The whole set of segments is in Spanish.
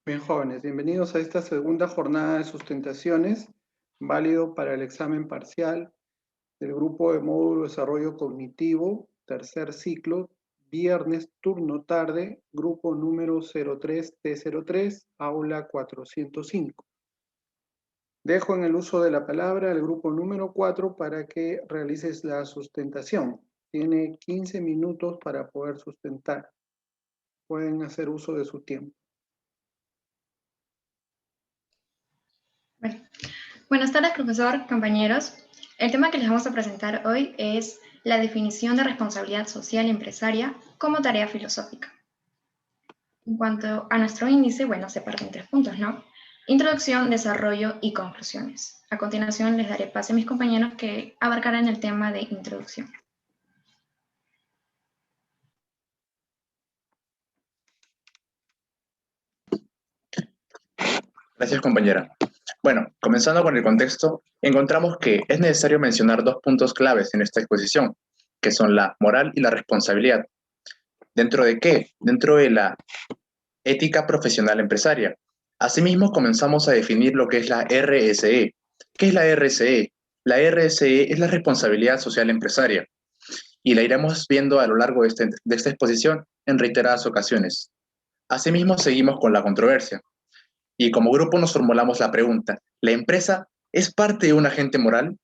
Bien, jóvenes, bienvenidos a esta segunda jornada de sustentaciones, válido para el examen parcial del grupo de módulo de desarrollo cognitivo, tercer ciclo, viernes, turno tarde, grupo número 03T03, aula 405. Dejo en el uso de la palabra al grupo número 4 para que realices la sustentación. Tiene 15 minutos para poder sustentar. Pueden hacer uso de su tiempo. Bueno, buenas tardes, profesor, compañeros. El tema que les vamos a presentar hoy es la definición de responsabilidad social empresaria como tarea filosófica. En cuanto a nuestro índice, bueno, se parte en 3 puntos, ¿no? Introducción, desarrollo y conclusiones. A continuación les daré pase a mis compañeros que abarcarán el tema de introducción. Gracias, compañera. Bueno, comenzando con el contexto, encontramos que es necesario mencionar 2 puntos claves en esta exposición, que son la moral y la responsabilidad. ¿Dentro de qué? Dentro de la ética profesional empresaria. Asimismo, comenzamos a definir lo que es la RSE. ¿Qué es la RSE? La RSE es la responsabilidad social empresaria, y la iremos viendo a lo largo de esta exposición en reiteradas ocasiones. Asimismo, seguimos con la controversia. Y como grupo nos formulamos la pregunta, ¿la empresa es parte de un agente moral?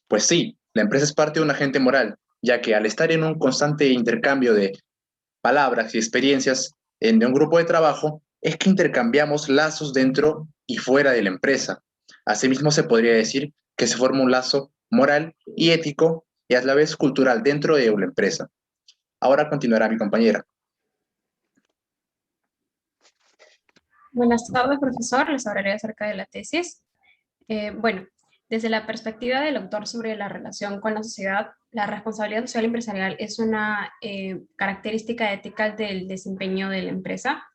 Pues sí, la empresa es parte de un agente moral, ya que al estar en un constante intercambio de palabras y experiencias en un grupo de trabajo, es que intercambiamos lazos dentro y fuera de la empresa. Asimismo, se podría decir que se forma un lazo moral y ético y a la vez cultural dentro de la empresa. Ahora continuará mi compañera. Buenas tardes, profesor. Les hablaré acerca de la tesis. Bueno, desde la perspectiva del autor sobre la relación con la sociedad, la responsabilidad social empresarial es una característica ética del desempeño de la empresa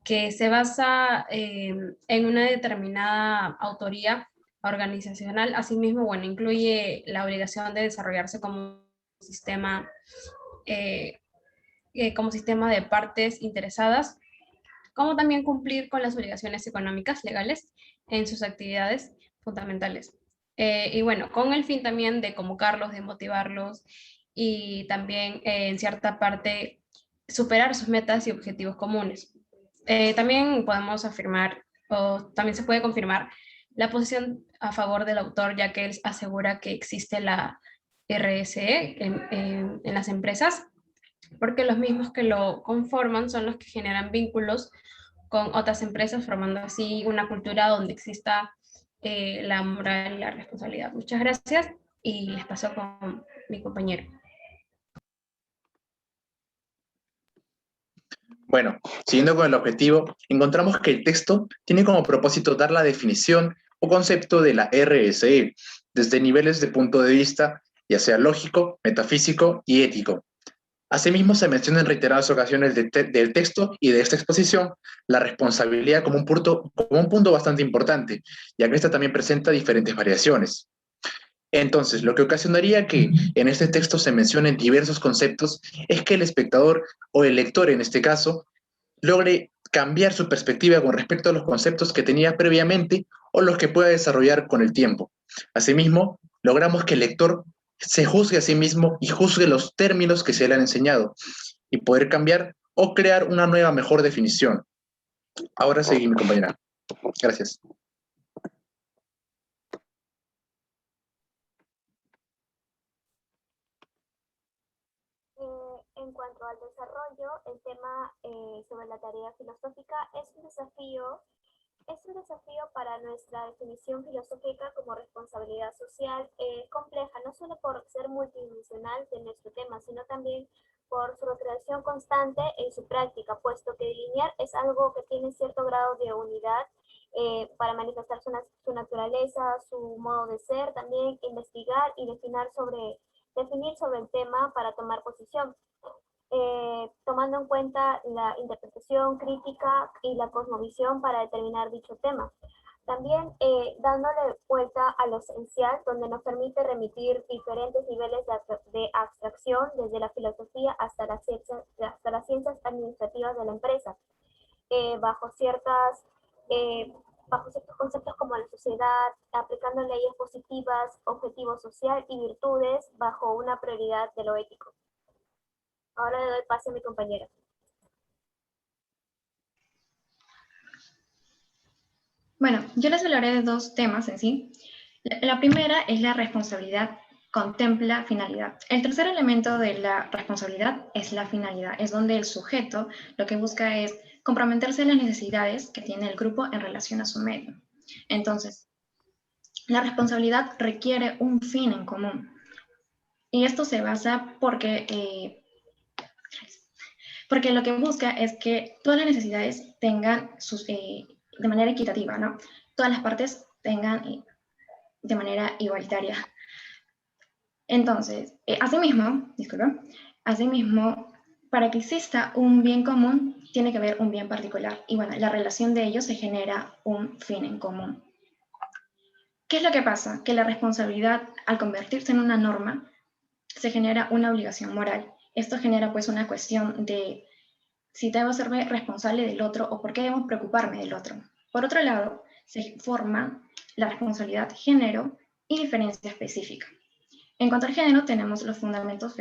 que se basa en una determinada autoría organizacional. Asimismo, bueno, incluye la obligación de desarrollarse eh, como sistema de partes interesadas, como también cumplir con las obligaciones económicas legales en sus actividades fundamentales. Y bueno, con el fin también de convocarlos, de motivarlos y también en cierta parte superar sus metas y objetivos comunes. También podemos afirmar, o también se puede confirmar, la posición a favor del autor, ya que él asegura que existe la RSE en las empresas, porque los mismos que lo conforman son los que generan vínculos con otras empresas, formando así una cultura donde exista la moral y la responsabilidad. Muchas gracias y les paso con mi compañero. Bueno, siguiendo con el objetivo, encontramos que el texto tiene como propósito dar la definición o concepto de la RSE desde niveles de punto de vista, ya sea lógico, metafísico y ético. Asimismo, se menciona en reiteradas ocasiones del texto y de esta exposición la responsabilidad como un punto bastante importante, ya que esta también presenta diferentes variaciones. Entonces, lo que ocasionaría que en este texto se mencionen diversos conceptos es que el espectador o el lector, en este caso, logre cambiar su perspectiva con respecto a los conceptos que tenía previamente o los que pueda desarrollar con el tiempo. Asimismo, logramos que el lector se juzgue a sí mismo y juzgue los términos que se le han enseñado y poder cambiar o crear una nueva, mejor definición. Ahora seguí, mi compañera. Gracias. En cuanto al desarrollo, el tema sobre la tarea filosófica es un desafío para nuestra definición filosófica como responsabilidad social compleja, no solo por ser multidimensional de nuestro tema, sino también por su recreación constante en su práctica, puesto que delinear es algo que tiene cierto grado de unidad para manifestar su naturaleza, su modo de ser, también investigar y definir sobre el tema para tomar posición. Tomando en cuenta la interpretación crítica y la cosmovisión para determinar dicho tema. También dándole vuelta a lo esencial, donde nos permite remitir diferentes niveles de abstracción, desde la filosofía hasta las ciencias administrativas de la empresa, bajo ciertas bajo ciertos conceptos como la sociedad, aplicando leyes positivas, objetivo social y virtudes bajo una prioridad de lo ético. Ahora le doy pase a mi compañera. Bueno, yo les hablaré de dos temas en sí. La primera es la responsabilidad contempla finalidad. El tercer elemento de la responsabilidad es la finalidad, es donde el sujeto lo que busca es comprometerse a las necesidades que tiene el grupo en relación a su medio. Entonces, la responsabilidad requiere un fin en común. Y esto se basa porque lo que busca es que todas las necesidades tengan de manera equitativa, ¿no? Todas las partes tengan de manera igualitaria. Entonces, asimismo, para que exista un bien común, tiene que haber un bien particular. Y bueno, la relación de ellos se genera un fin en común. ¿Qué es lo que pasa? Que la responsabilidad, al convertirse en una norma, se genera una obligación moral. Esto genera pues una cuestión de si debo serme responsable del otro o por qué debo preocuparme del otro. Por otro lado, se forma la responsabilidad género y diferencia específica. En cuanto al género, tenemos los fundamentos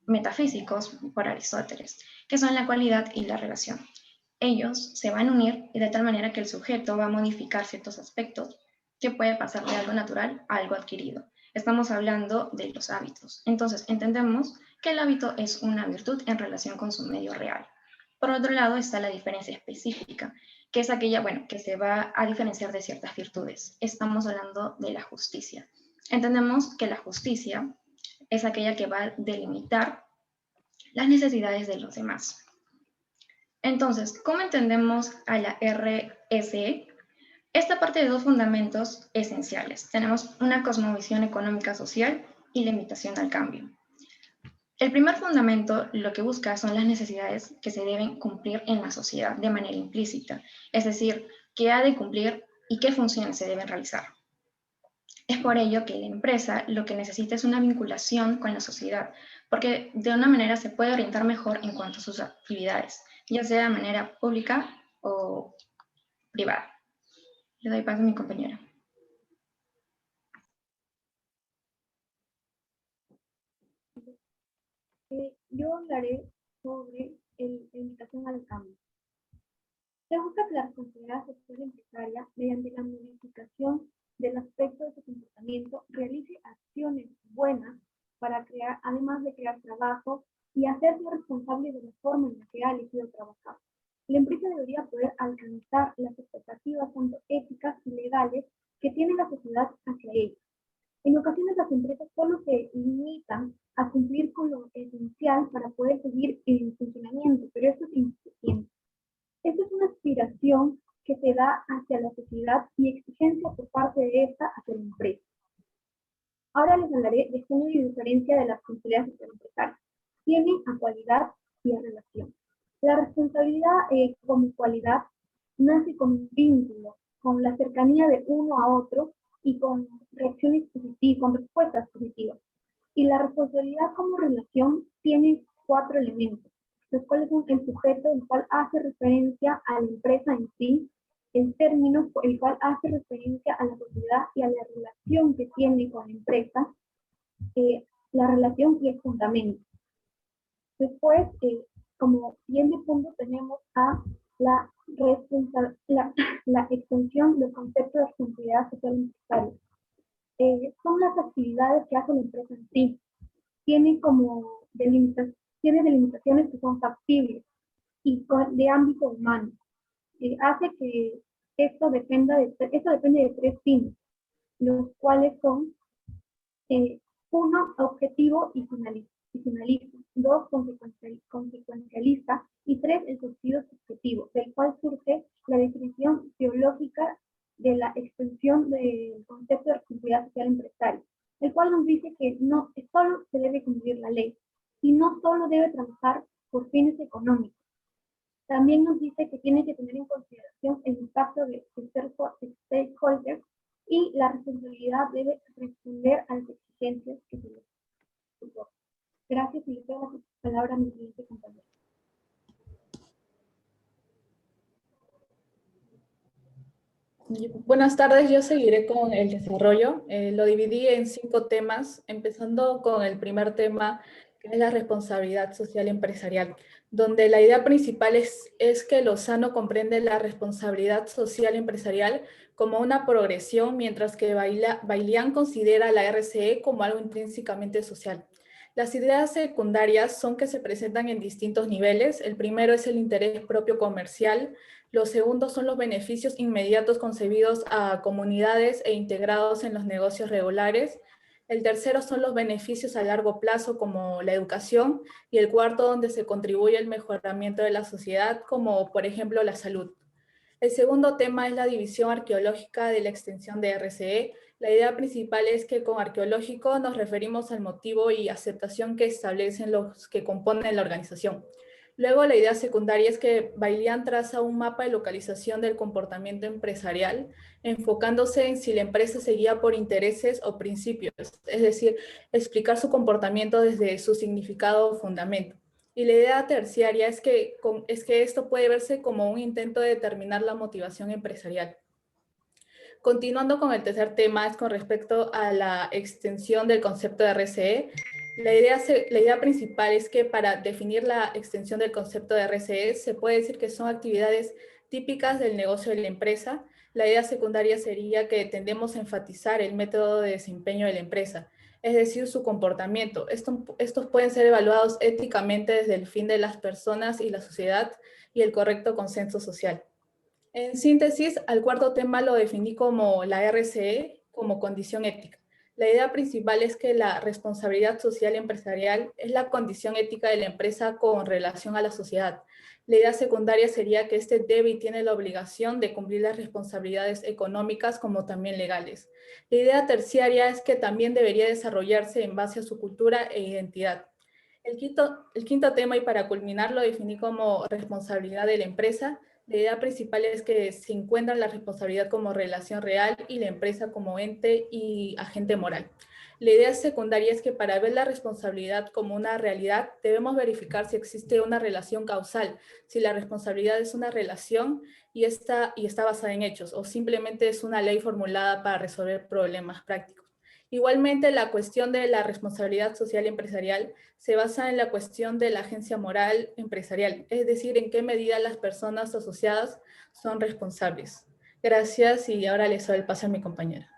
metafísicos por Aristóteles, que son la cualidad y la relación. Ellos se van a unir de tal manera que el sujeto va a modificar ciertos aspectos que puede pasar de algo natural a algo adquirido. Estamos hablando de los hábitos. Entonces, entendemos que el hábito es una virtud en relación con su medio real. Por otro lado está la diferencia específica, que es aquella, que se va a diferenciar de ciertas virtudes. Estamos hablando de la justicia. Entendemos que la justicia es aquella que va a delimitar las necesidades de los demás. Entonces, ¿cómo entendemos a la RSE? Esta parte de dos fundamentos esenciales. Tenemos una cosmovisión económica social y la invitación al cambio. El primer fundamento lo que busca son las necesidades que se deben cumplir en la sociedad de manera implícita, es decir, qué ha de cumplir y qué funciones se deben realizar. Es por ello que la empresa lo que necesita es una vinculación con la sociedad, porque de una manera se puede orientar mejor en cuanto a sus actividades, ya sea de manera pública o privada. Le doy paso a mi compañera. Yo hablaré sobre la invitación al cambio. Se busca que la responsabilidad social empresaria, mediante la modificación del aspecto de su comportamiento, realice acciones buenas para crear, además de crear trabajo y hacerse responsable de la forma en la que ha elegido trabajar. La empresa debería poder alcanzar las expectativas tanto éticas y legales que tiene la sociedad hacia ella. En ocasiones las empresas solo se limitan a cumplir con lo esencial para poder seguir en funcionamiento, pero esto es insuficiente. Esta es una aspiración que se da hacia la sociedad y exigencia por parte de esta hacia la empresa. Ahora les hablaré de género y diferencia de la responsabilidad social empresaria. Tiene a cualidad y a relación. La responsabilidad como cualidad nace con un vínculo, con la cercanía de uno a otro y con reacciones positivas, con respuestas positivas. Y la responsabilidad como relación tiene 4 elementos, los cuales son el sujeto, el cual hace referencia a la empresa en sí, el término, el cual hace referencia a la sociedad y a la relación que tiene con la empresa, la relación y el fundamento. Después, como siguiente punto, tenemos a la extensión del concepto de responsabilidad social empresaria. Son las actividades que hace la empresa en sí. Tiene delimitaciones que son factibles y de ámbito humano. Hace que esto depende de 3 fines, los cuales son 1, objetivo y finalista. 2, consecuencialista, y 3, el sentido subjetivo, del cual surge la definición teológica de la extensión del concepto de responsabilidad social empresaria, el cual nos dice que no solo se debe cumplir la ley, y no solo debe trabajar por fines económicos. También nos dice que tiene que tener en consideración el impacto de stakeholders y la responsabilidad debe responder a las exigencias que se les suponen. Gracias y le doy la palabra a mi siguiente compañero. Buenas tardes, yo seguiré con el desarrollo. Lo dividí en 5 temas, empezando con el primer tema, que es la responsabilidad social empresarial, donde la idea principal es que Lozano comprende la responsabilidad social empresarial como una progresión, mientras que Bailián considera la RCE como algo intrínsecamente social. Las ideas secundarias son que se presentan en distintos niveles. El primero es el interés propio comercial. Los segundos son los beneficios inmediatos concebidos a comunidades e integrados en los negocios regulares. El tercero son los beneficios a largo plazo, como la educación. Y el cuarto, donde se contribuye al mejoramiento de la sociedad, como por ejemplo la salud. El segundo tema es la división arqueológica de la extensión de RCE. La idea principal es que con arqueológico nos referimos al motivo y aceptación que establecen los que componen la organización. Luego, la idea secundaria es que Bailián traza un mapa de localización del comportamiento empresarial, enfocándose en si la empresa se guía por intereses o principios, es decir, explicar su comportamiento desde su significado o fundamento. Y la idea terciaria es que esto puede verse como un intento de determinar la motivación empresarial. Continuando con el tercer tema, es con respecto a la extensión del concepto de RCE. La idea principal es que para definir la extensión del concepto de RCE se puede decir que son actividades típicas del negocio de la empresa. La idea secundaria sería que tendemos a enfatizar el método de desempeño de la empresa, es decir, su comportamiento. Estos pueden ser evaluados éticamente desde el fin de las personas y la sociedad y el correcto consenso social. En síntesis, al cuarto tema lo definí como la RCE como condición ética. La idea principal es que la responsabilidad social empresarial es la condición ética de la empresa con relación a la sociedad. La idea secundaria sería que este debe y tiene la obligación de cumplir las responsabilidades económicas como también legales. La idea terciaria es que también debería desarrollarse en base a su cultura e identidad. El quinto tema, y para culminar, lo definí como responsabilidad de la empresa. La idea principal es que se encuentra la responsabilidad como relación real y la empresa como ente y agente moral. La idea secundaria es que para ver la responsabilidad como una realidad, debemos verificar si existe una relación causal, si la responsabilidad es una relación y está basada en hechos, o simplemente es una ley formulada para resolver problemas prácticos. Igualmente, la cuestión de la responsabilidad social empresarial se basa en la cuestión de la agencia moral empresarial, es decir, en qué medida las personas asociadas son responsables. Gracias, y ahora les doy el paso a mi compañera.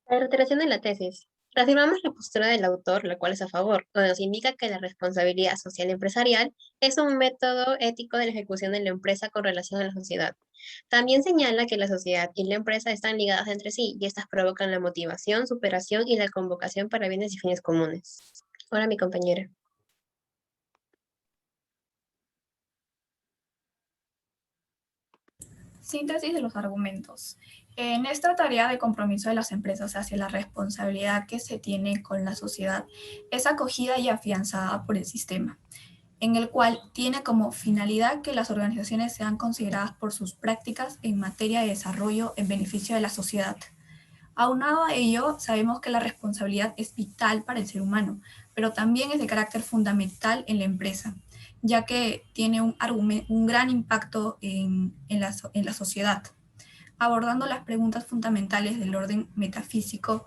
La reiteración de la tesis. Reafirmamos la postura del autor, la cual es a favor, donde nos indica que la responsabilidad social empresarial es un método ético de la ejecución de la empresa con relación a la sociedad. También señala que la sociedad y la empresa están ligadas entre sí y estas provocan la motivación, superación y la convocación para bienes y fines comunes. Ahora mi compañera. Síntesis de los argumentos. En esta tarea de compromiso de las empresas hacia la responsabilidad que se tiene con la sociedad es acogida y afianzada por el sistema, en el cual tiene como finalidad que las organizaciones sean consideradas por sus prácticas en materia de desarrollo en beneficio de la sociedad. Aunado a ello, sabemos que la responsabilidad es vital para el ser humano, pero también es de carácter fundamental en la empresa, ya que tiene un gran impacto en la sociedad. Abordando las preguntas fundamentales del orden metafísico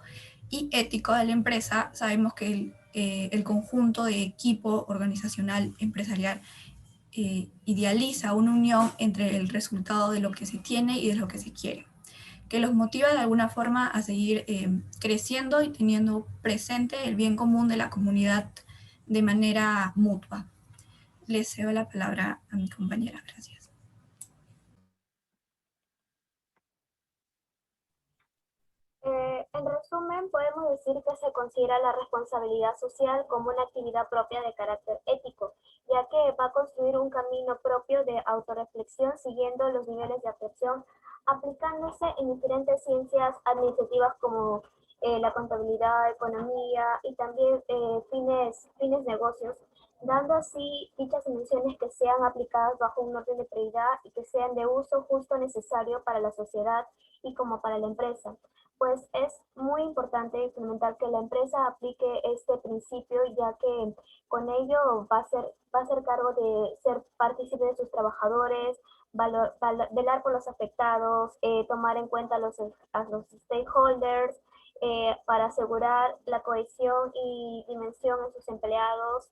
y ético de la empresa, sabemos que el conjunto de equipo organizacional empresarial idealiza una unión entre el resultado de lo que se tiene y de lo que se quiere, que los motiva de alguna forma a seguir creciendo y teniendo presente el bien común de la comunidad de manera mutua. Les cedo la palabra a mi compañera. Gracias. En resumen, podemos decir que se considera la responsabilidad social como una actividad propia de carácter ético, ya que va a construir un camino propio de autorreflexión siguiendo los niveles de atención, aplicándose en diferentes ciencias administrativas como la contabilidad, economía y también fines negocios, dando así dichas dimensiones que sean aplicadas bajo un orden de prioridad y que sean de uso justo necesario para la sociedad y como para la empresa. pues es muy importante y fundamental que la empresa aplique este principio, ya que con ello va a ser cargo de ser partícipe de sus trabajadores, velar por los afectados, tomar en cuenta a los stakeholders, para asegurar la cohesión y dimensión en sus empleados,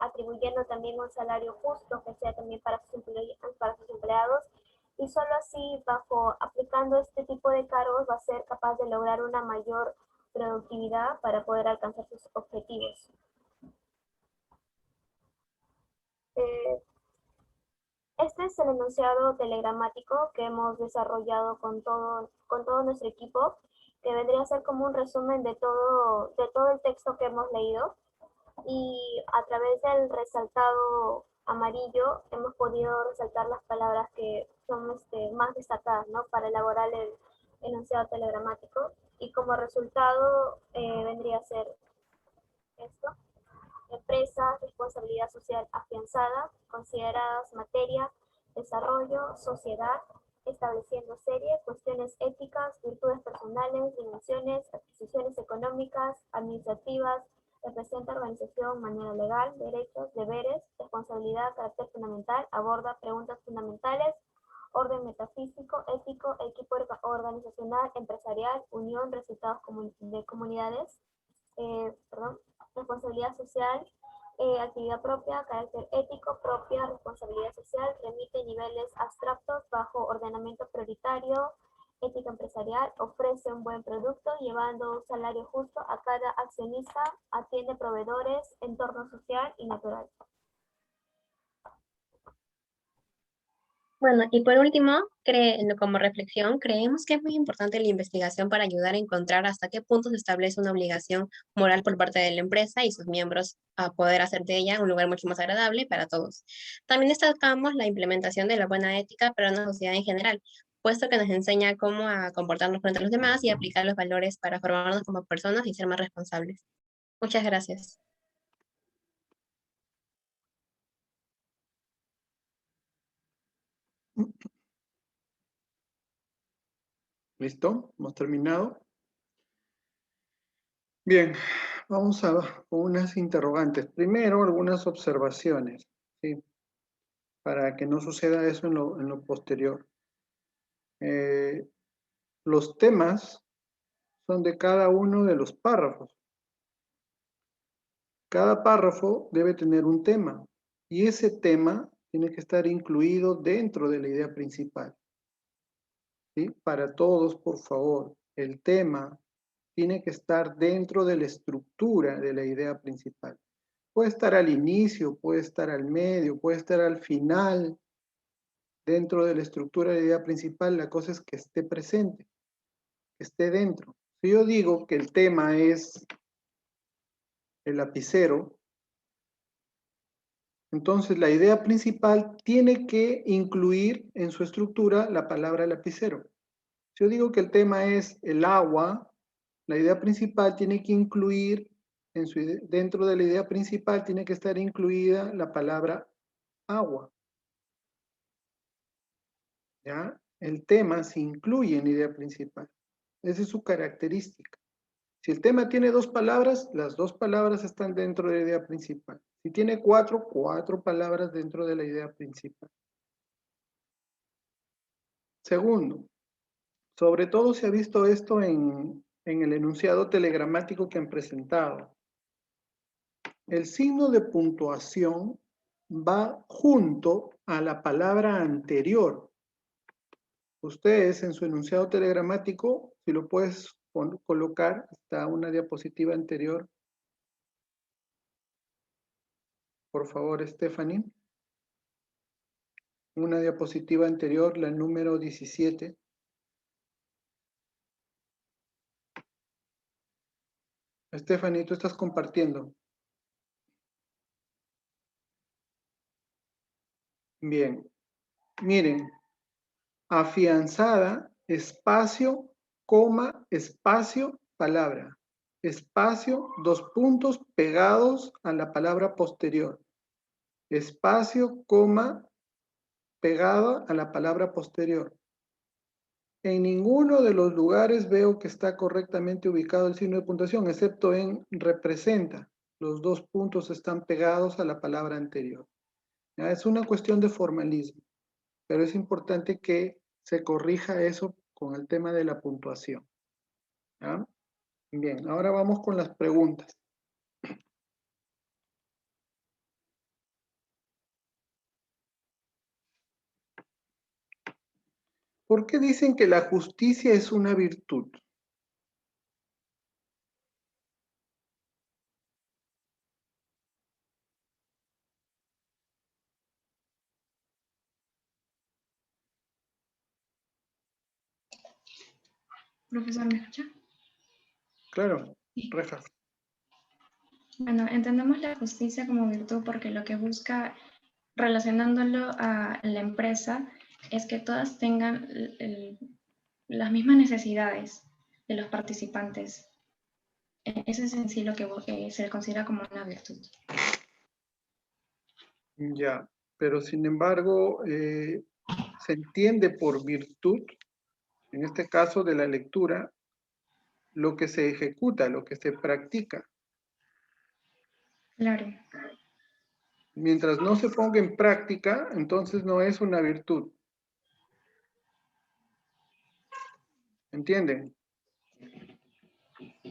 atribuyendo también un salario justo que sea también para sus empleados, y solo así, aplicando este tipo de cargos, va a ser capaz de lograr una mayor productividad para poder alcanzar sus objetivos. Este es el enunciado telegramático que hemos desarrollado con todo nuestro equipo, que vendría a ser como un resumen de todo el texto que hemos leído, y a través del resaltado amarillo hemos podido resaltar las palabras que son más destacadas, ¿no?, para elaborar el enunciado telegramático, y como resultado vendría a ser esto: empresas, responsabilidad social afianzada, consideradas materia, desarrollo, sociedad, estableciendo serie, cuestiones éticas, virtudes personales, dimensiones, adquisiciones económicas, administrativas, representa organización, manera legal, derechos, deberes, responsabilidad, carácter fundamental, aborda preguntas fundamentales, orden metafísico, ético, equipo organizacional, empresarial, unión, resultados de comunidades, responsabilidad social, actividad propia, carácter ético, propia, responsabilidad social, remite niveles abstractos bajo ordenamiento prioritario, ética empresarial, ofrece un buen producto, llevando un salario justo a cada accionista, atiende proveedores, entorno social y natural. Bueno, y por último, como reflexión, creemos que es muy importante la investigación para ayudar a encontrar hasta qué punto se establece una obligación moral por parte de la empresa y sus miembros a poder hacer de ella un lugar mucho más agradable para todos. También destacamos la implementación de la buena ética para una sociedad en general, puesto que nos enseña cómo a comportarnos frente a los demás y aplicar los valores para formarnos como personas y ser más responsables. Muchas gracias. ¿Listo? ¿Hemos terminado? Bien, vamos a con unas interrogantes. Primero, algunas observaciones, ¿sí?, para que no suceda eso en lo posterior. Los temas son de cada uno de los párrafos. Cada párrafo debe tener un tema, y ese tema tiene que estar incluido dentro de la idea principal. ¿Sí? Para todos, por favor, el tema tiene que estar dentro de la estructura de la idea principal. Puede estar al inicio, puede estar al medio, puede estar al final. Dentro de la estructura de la idea principal, la cosa es que esté presente, que esté dentro. Si yo digo que el tema es el lapicero, entonces la idea principal tiene que incluir en su estructura la palabra lapicero. Si yo digo que el tema es el agua, la idea principal tiene que incluir, dentro de la idea principal tiene que estar incluida la palabra agua. ¿Ya? El tema se incluye en la idea principal. Esa es su característica. Si el tema tiene dos palabras, las dos palabras están dentro de la idea principal. Si tiene cuatro palabras dentro de la idea principal. Segundo, sobre todo se ha visto esto en el enunciado telegramático que han presentado. El signo de puntuación va junto a la palabra anterior. Ustedes en su enunciado telegramático, si lo puedes colocar, está una diapositiva anterior. Por favor, Stephanie. Una diapositiva anterior, la número 17. Stephanie, tú estás compartiendo. Bien. Miren. Afianzada, espacio, coma, espacio, palabra. Espacio, dos puntos pegados a la palabra posterior. Espacio, coma, pegado a la palabra posterior. En ninguno de los lugares veo que está correctamente ubicado el signo de puntuación, excepto en representa. Los dos puntos están pegados a la palabra anterior. ¿Ya? Es una cuestión de formalismo, pero es importante que se corrija eso con el tema de la puntuación. ¿Ya? Bien, ahora vamos con las preguntas. ¿Por qué dicen que la justicia es una virtud? Profesor, ¿me escucha? Claro, Sí. Rejas. Bueno, entendemos la justicia como virtud porque lo que busca, relacionándolo a la empresa, es que todas tengan las mismas necesidades de los participantes. Ese es en sí lo que se considera como una virtud. Ya, pero sin embargo, se entiende por virtud, en este caso de la lectura, lo que se ejecuta, lo que se practica. Claro. Mientras no se ponga en práctica, entonces no es una virtud. ¿Entienden?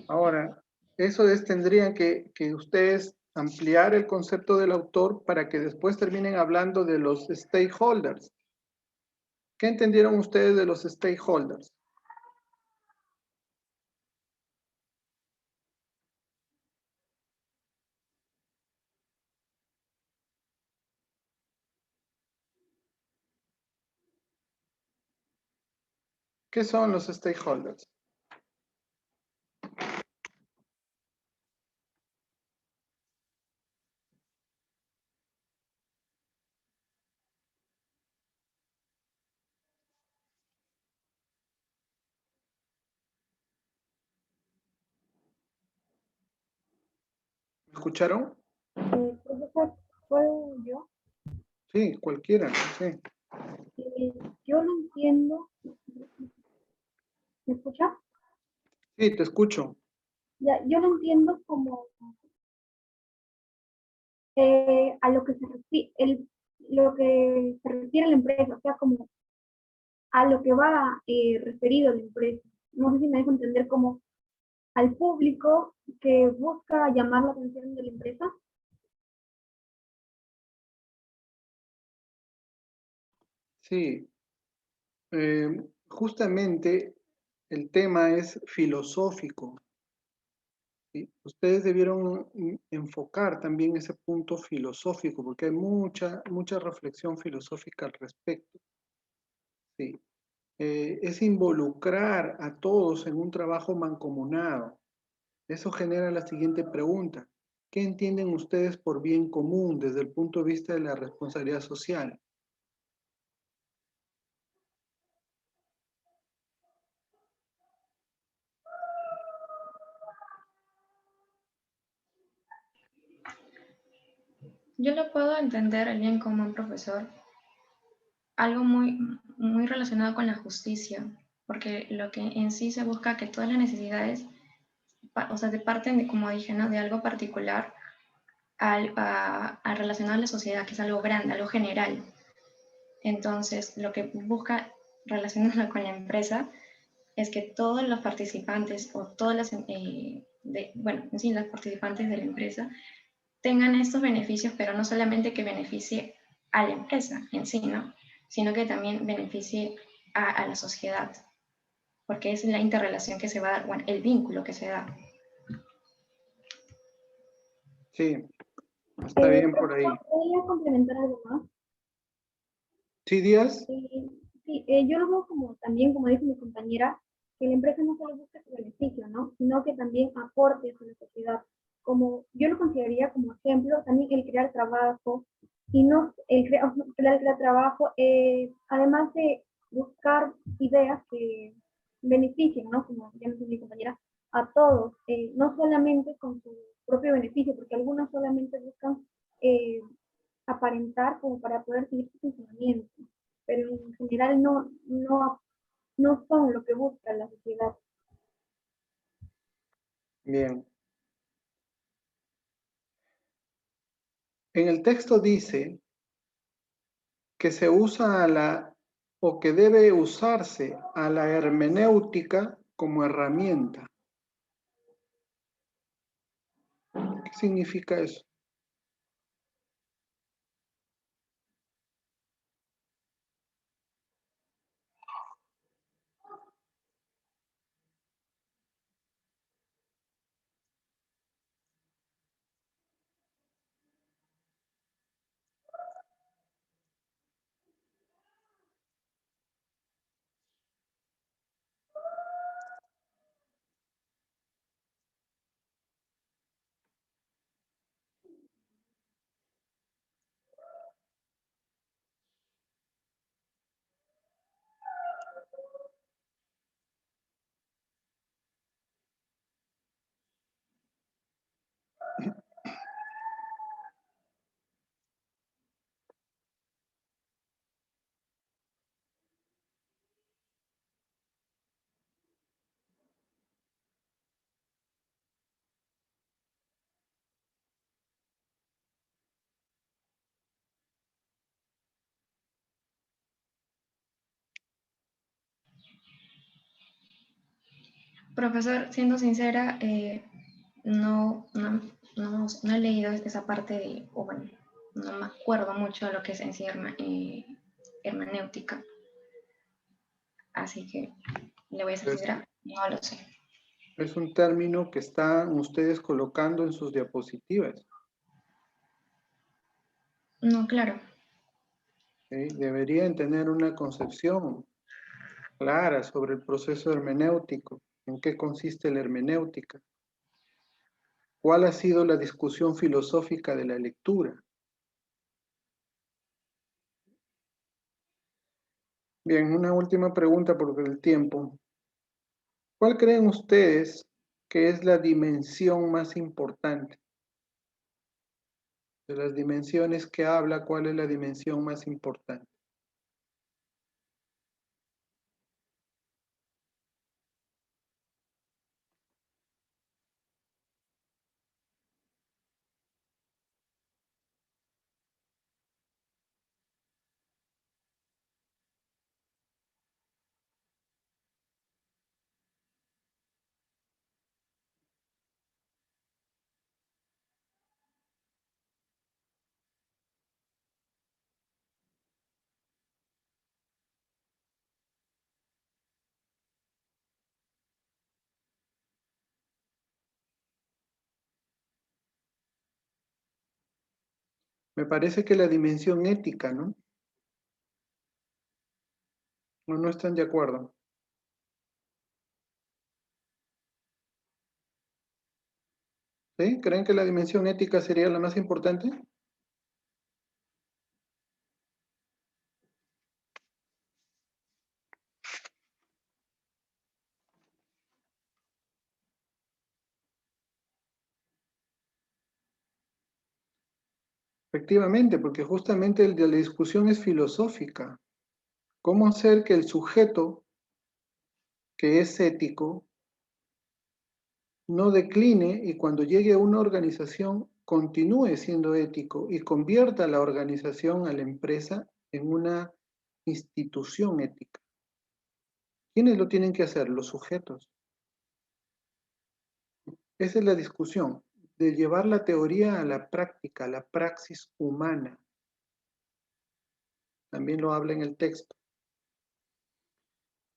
Ahora, tendrían que ustedes ampliar el concepto del autor para que después terminen hablando de los stakeholders. ¿Qué entendieron ustedes de los stakeholders? ¿Qué son los stakeholders? ¿Me escucharon? Profesor, ¿puedo yo? Sí, cualquiera, sí. Yo lo entiendo. ¿Me escucha? Sí, te escucho. Ya, yo lo entiendo como a lo que se refiere, lo que se refiere a la empresa, o sea, como a lo que va referido a la empresa. No sé si me dejo entender como al público que busca llamar la atención de la empresa. Sí, justamente el tema es filosófico. ¿Sí? Ustedes debieron enfocar también ese punto filosófico, porque hay mucha reflexión filosófica al respecto. ¿Sí? Es involucrar a todos en un trabajo mancomunado. Eso genera la siguiente pregunta. ¿Qué entienden ustedes por bien común desde el punto de vista de la responsabilidad social? Yo lo puedo entender el bien común, profesor, algo muy relacionado con la justicia, porque lo que en sí se busca que todas las necesidades, o sea, parten de, como dije, ¿no? De algo particular a relacionado a la sociedad, que es algo grande, algo general. Entonces, lo que busca relacionado con la empresa es que todos los participantes o todas las, bueno, en sí, las participantes de la empresa tengan estos beneficios, pero no solamente que beneficie a la empresa en sí, ¿no? Sino que también beneficie a la sociedad, porque es la interrelación que se va a dar, bueno, el vínculo que se da. Sí, está bien por ahí. ¿Podría complementar algo más? ¿Sí, Díaz? Sí, yo lo veo como también, como dice mi compañera, que la empresa no solo busca su beneficio, ¿no? Sino que también aporte a la sociedad. Como yo lo consideraría como ejemplo, también el crear trabajo, y no crear trabajo, además de buscar ideas que beneficien, ¿no? Como ya nos dice mi compañera, a todos, no solamente con su propio beneficio, porque algunos solamente buscan aparentar como para poder seguir su funcionamiento, pero en general no no son lo que busca la sociedad. Bien. En el texto dice que se usa o que debe usarse a la hermenéutica como herramienta. ¿Qué significa eso? Profesor, siendo sincera, no he leído esa parte o bueno, no me acuerdo mucho de lo que es en sí hermenéutica. Así que le voy a ser sincera, no lo sé. Es un término que están ustedes colocando en sus diapositivas. No, claro. ¿Sí? Deberían tener una concepción clara sobre el proceso hermenéutico. ¿En qué consiste la hermenéutica? ¿Cuál ha sido la discusión filosófica de la lectura? Bien, una última pregunta por el tiempo. ¿Cuál creen ustedes que es la dimensión más importante? De las dimensiones que habla, ¿cuál es la dimensión más importante? Me parece que la dimensión ética, ¿no? ¿O no están de acuerdo? ¿Sí? ¿Creen que la dimensión ética sería la más importante? Efectivamente, porque justamente el de la discusión es filosófica. ¿Cómo hacer que el sujeto que es ético no decline y cuando llegue a una organización continúe siendo ético y convierta a la organización, a la empresa, en una institución ética? ¿Quiénes lo tienen que hacer? Los sujetos. Esa es la discusión, de llevar la teoría a la práctica, a la praxis humana. También lo habla en el texto.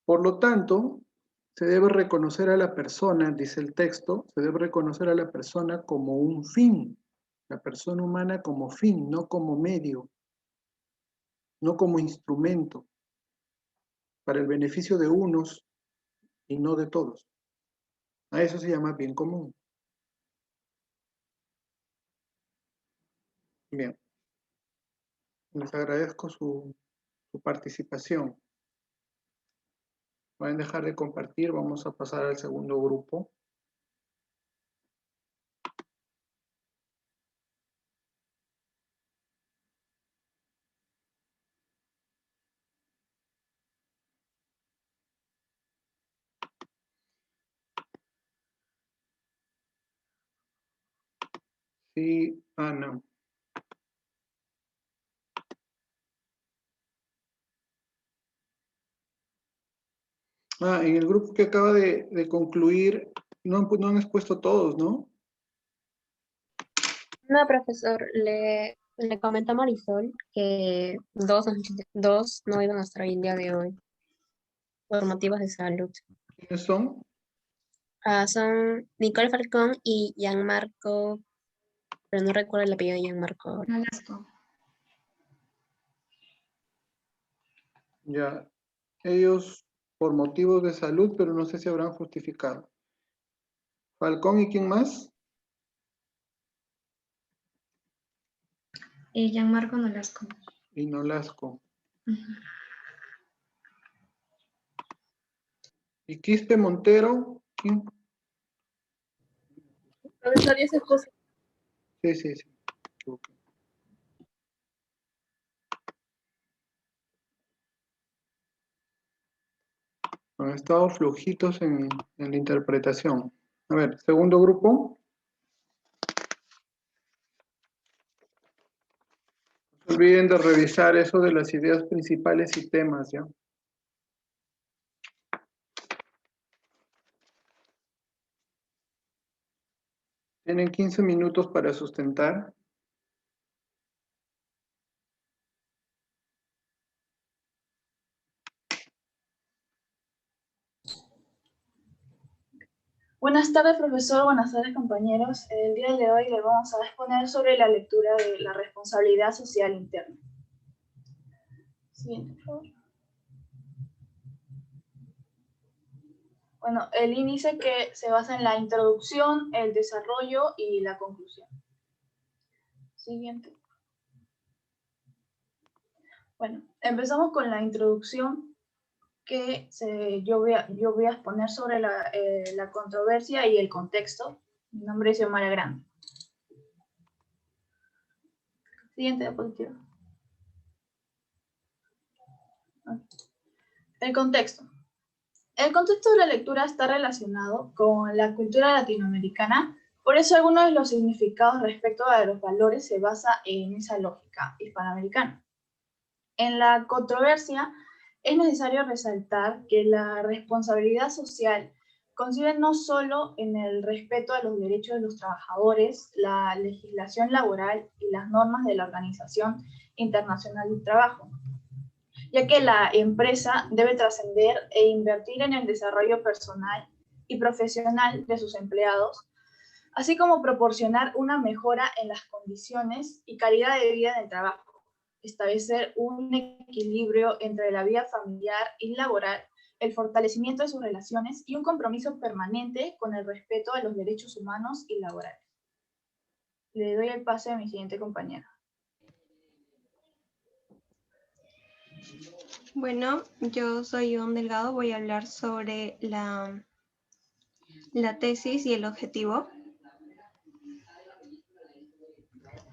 Por lo tanto, se debe reconocer a la persona, dice el texto, se debe reconocer a la persona como un fin, la persona humana como fin, no como medio, no como instrumento, para el beneficio de unos y no de todos. A eso se llama bien común. Bien, les agradezco su participación. Van a dejar de compartir, vamos a pasar al segundo grupo. Sí, Ana. En el grupo que acaba de concluir, no han expuesto todos, ¿no? No, profesor, le comento a Marisol que dos no iban a estar el día de hoy por motivos de salud. ¿Quiénes son? Son Nicole Falcón y Gianmarco, pero no recuerdo el apellido de Gianmarco ahora. Nolasco. Ya, ellos por motivos de salud, pero no sé si habrán justificado. Falcón, ¿y quién más? Gianmarco Nolasco. Y Nolasco. ¿Y Quispe Montero? ¿Quién? Profesor, ¿y ese esposo? Sí. Ok. Han estado flojitos en la interpretación. A ver, segundo grupo. No se olviden de revisar eso de las ideas principales y temas, ¿ya? Tienen 15 minutos para sustentar. Buenas tardes, profesor. Buenas tardes, compañeros. El día de hoy le vamos a exponer sobre la lectura de la responsabilidad social interna. Siguiente, por favor. Bueno, el índice que se basa en la introducción, el desarrollo y la conclusión. Siguiente. Bueno, empezamos con la introducción que yo voy a exponer sobre la controversia y el contexto. Mi nombre es Xiomara Grande. Siguiente diapositiva. El contexto. El contexto de la lectura está relacionado con la cultura latinoamericana, por eso algunos de los significados respecto a los valores se basa en esa lógica hispanoamericana. En la controversia es necesario resaltar que la responsabilidad social consiste no solo en el respeto a los derechos de los trabajadores, la legislación laboral y las normas de la Organización Internacional del Trabajo, ya que la empresa debe trascender e invertir en el desarrollo personal y profesional de sus empleados, así como proporcionar una mejora en las condiciones y calidad de vida en el trabajo, establecer un equilibrio entre la vida familiar y laboral, el fortalecimiento de sus relaciones y un compromiso permanente con el respeto a los derechos humanos y laborales. Le doy el pase a mi siguiente compañera. Bueno, yo soy Ivonne Delgado, voy a hablar sobre la tesis y el objetivo.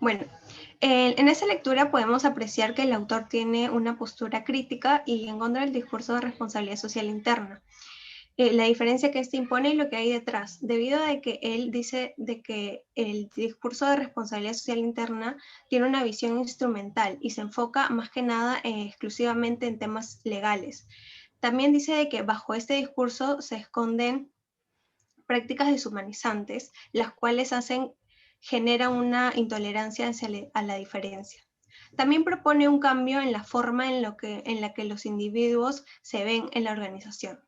Bueno, en esa lectura podemos apreciar que el autor tiene una postura crítica y en contra del discurso de responsabilidad social interna. La diferencia que este impone y lo que hay detrás, debido a que él dice de que el discurso de responsabilidad social interna tiene una visión instrumental y se enfoca más que nada exclusivamente en temas legales. También dice de que bajo este discurso se esconden prácticas deshumanizantes, las cuales generan una intolerancia a la diferencia. También propone un cambio en la forma en la que los individuos se ven en la organización.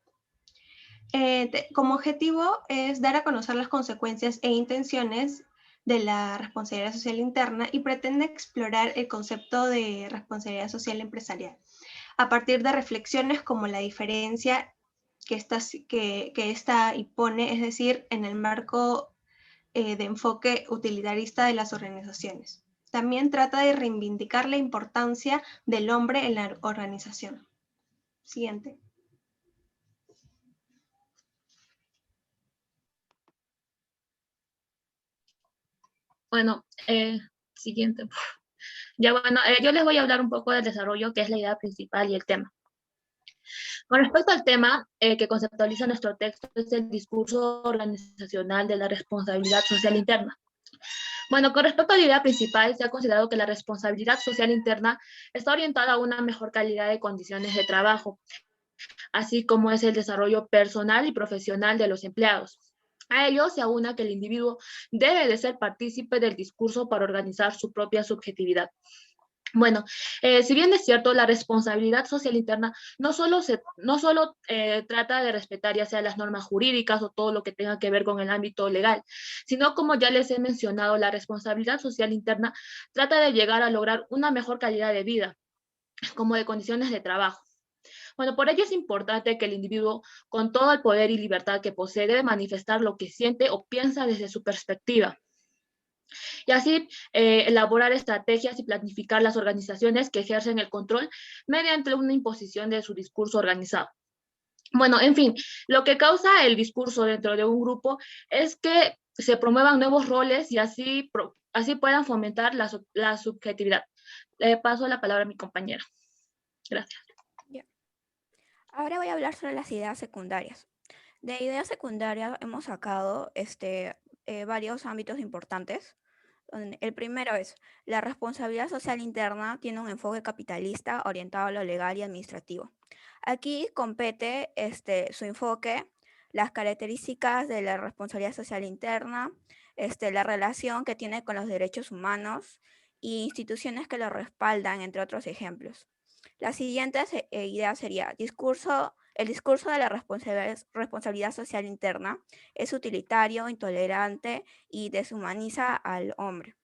Como objetivo es dar a conocer las consecuencias e intenciones de la responsabilidad social interna y pretende explorar el concepto de responsabilidad social empresarial a partir de reflexiones como la diferencia que esta impone, es decir, en el marco de enfoque utilitarista de las organizaciones. También trata de reivindicar la importancia del hombre en la organización. Siguiente. Bueno, siguiente. Ya bueno, yo les voy a hablar un poco del desarrollo, que es la idea principal y el tema. Con respecto al tema que conceptualiza nuestro texto, es el discurso organizacional de la responsabilidad social interna. Bueno, con respecto a la idea principal, se ha considerado que la responsabilidad social interna está orientada a una mejor calidad de condiciones de trabajo, así como es el desarrollo personal y profesional de los empleados. A ello se aúna que el individuo debe de ser partícipe del discurso para organizar su propia subjetividad. Bueno, si bien es cierto, la responsabilidad social interna no solo trata de respetar ya sea las normas jurídicas o todo lo que tenga que ver con el ámbito legal, sino como ya les he mencionado, la responsabilidad social interna trata de llegar a lograr una mejor calidad de vida, como de condiciones de trabajo. Bueno, por ello es importante que el individuo, con todo el poder y libertad que posee, debe manifestar lo que siente o piensa desde su perspectiva. Y así elaborar estrategias y planificar las organizaciones que ejercen el control mediante una imposición de su discurso organizado. Bueno, en fin, lo que causa el discurso dentro de un grupo es que se promuevan nuevos roles y así puedan fomentar la subjetividad. Le paso la palabra a mi compañera. Gracias. Ahora voy a hablar sobre las ideas secundarias. De ideas secundarias hemos sacado varios ámbitos importantes. El primero es, la responsabilidad social interna tiene un enfoque capitalista orientado a lo legal y administrativo. Aquí compete su enfoque, las características de la responsabilidad social interna, la relación que tiene con los derechos humanos y instituciones que lo respaldan, entre otros ejemplos. La siguiente idea sería, el discurso de la responsabilidad social interna es utilitario, intolerante y deshumaniza al hombre.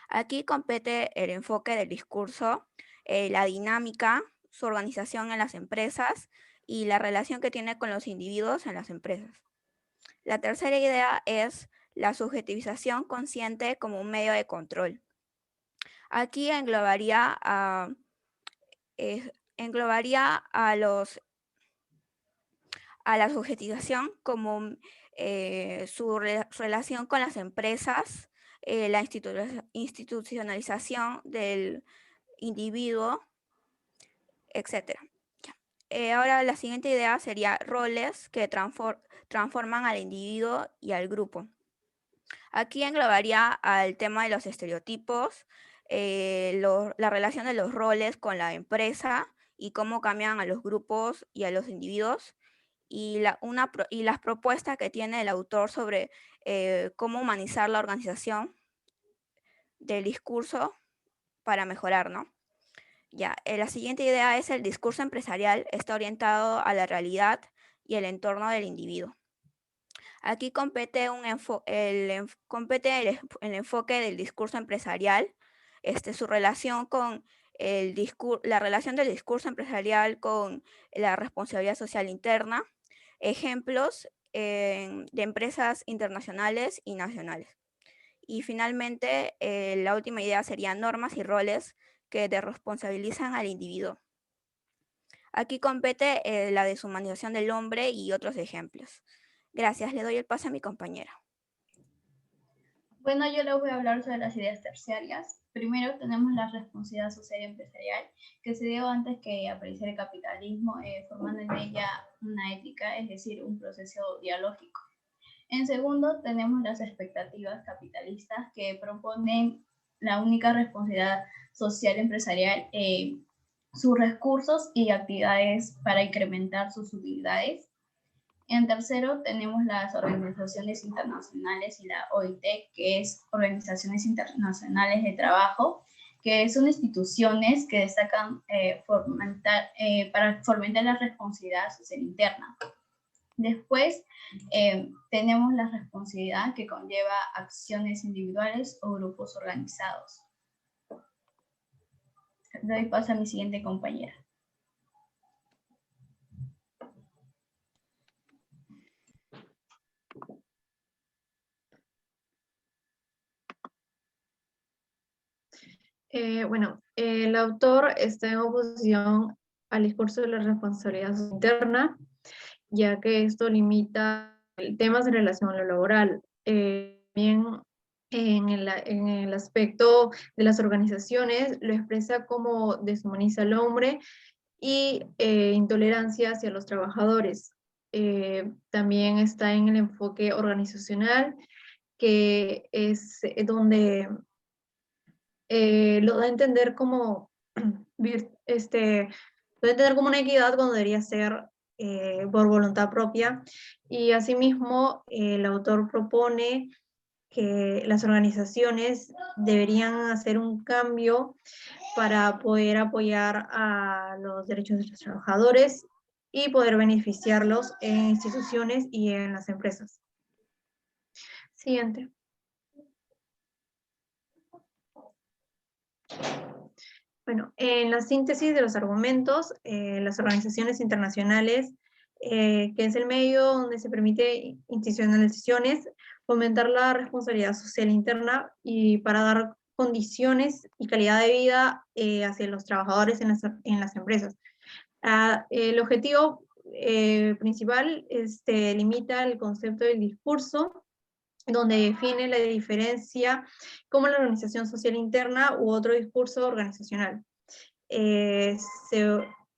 Aquí compete el enfoque del discurso, la dinámica, su organización en las empresas y la relación que tiene con los individuos en las empresas. La tercera idea es la subjetivización consciente como un medio de control. Aquí englobaría a la subjetivación como su relación con las empresas, la institucionalización del individuo, etc. Ahora la siguiente idea sería roles que transforman al individuo y al grupo. Aquí englobaría al tema de los estereotipos, la relación de los roles con la empresa y cómo cambian a los grupos y a los individuos, y las propuestas que tiene el autor sobre cómo humanizar la organización del discurso para mejorar, ¿no? Ya, la siguiente idea es el discurso empresarial, está orientado a la realidad y el entorno del individuo. Aquí compete el enfoque del discurso empresarial, su relación con la relación del discurso empresarial con la responsabilidad social interna, ejemplos de empresas internacionales y nacionales. Y finalmente, la última idea sería normas y roles que desresponsabilizan al individuo. Aquí compete la deshumanización del hombre y otros ejemplos. Gracias, le doy el paso a mi compañera. Bueno, yo les voy a hablar sobre las ideas terciarias. Primero tenemos la responsabilidad social y empresarial, que se dio antes que apareciera el capitalismo, formando en ella una ética, es decir, un proceso dialógico. En segundo, tenemos las expectativas capitalistas, que proponen la única responsabilidad social empresarial, sus recursos y actividades para incrementar sus utilidades. En tercero, tenemos las organizaciones internacionales y la OIT, que es Organizaciones Internacionales de Trabajo, que son instituciones que destacan para fomentar la responsabilidad social interna. Después, tenemos la responsabilidad que conlleva acciones individuales o grupos organizados. Doy paso a mi siguiente compañera. Bueno, el autor está en oposición al discurso de la responsabilidad interna, ya que esto limita temas en relación a lo laboral. También en el aspecto de las organizaciones lo expresa como deshumaniza al hombre y intolerancia hacia los trabajadores. También está en el enfoque organizacional, que es donde lo da a entender como, lo da a entender como una equidad cuando debería ser por voluntad propia. Y asimismo, el autor propone que las organizaciones deberían hacer un cambio para poder apoyar a los derechos de los trabajadores y poder beneficiarlos en instituciones y en las empresas. Siguiente. Bueno, en la síntesis de los argumentos, las organizaciones internacionales, que es el medio donde se permite institucionalizaciones, fomentar la responsabilidad social interna y para dar condiciones y calidad de vida hacia los trabajadores en las empresas. El objetivo principal limita el concepto del discurso, donde define la diferencia como la organización social interna u otro discurso organizacional.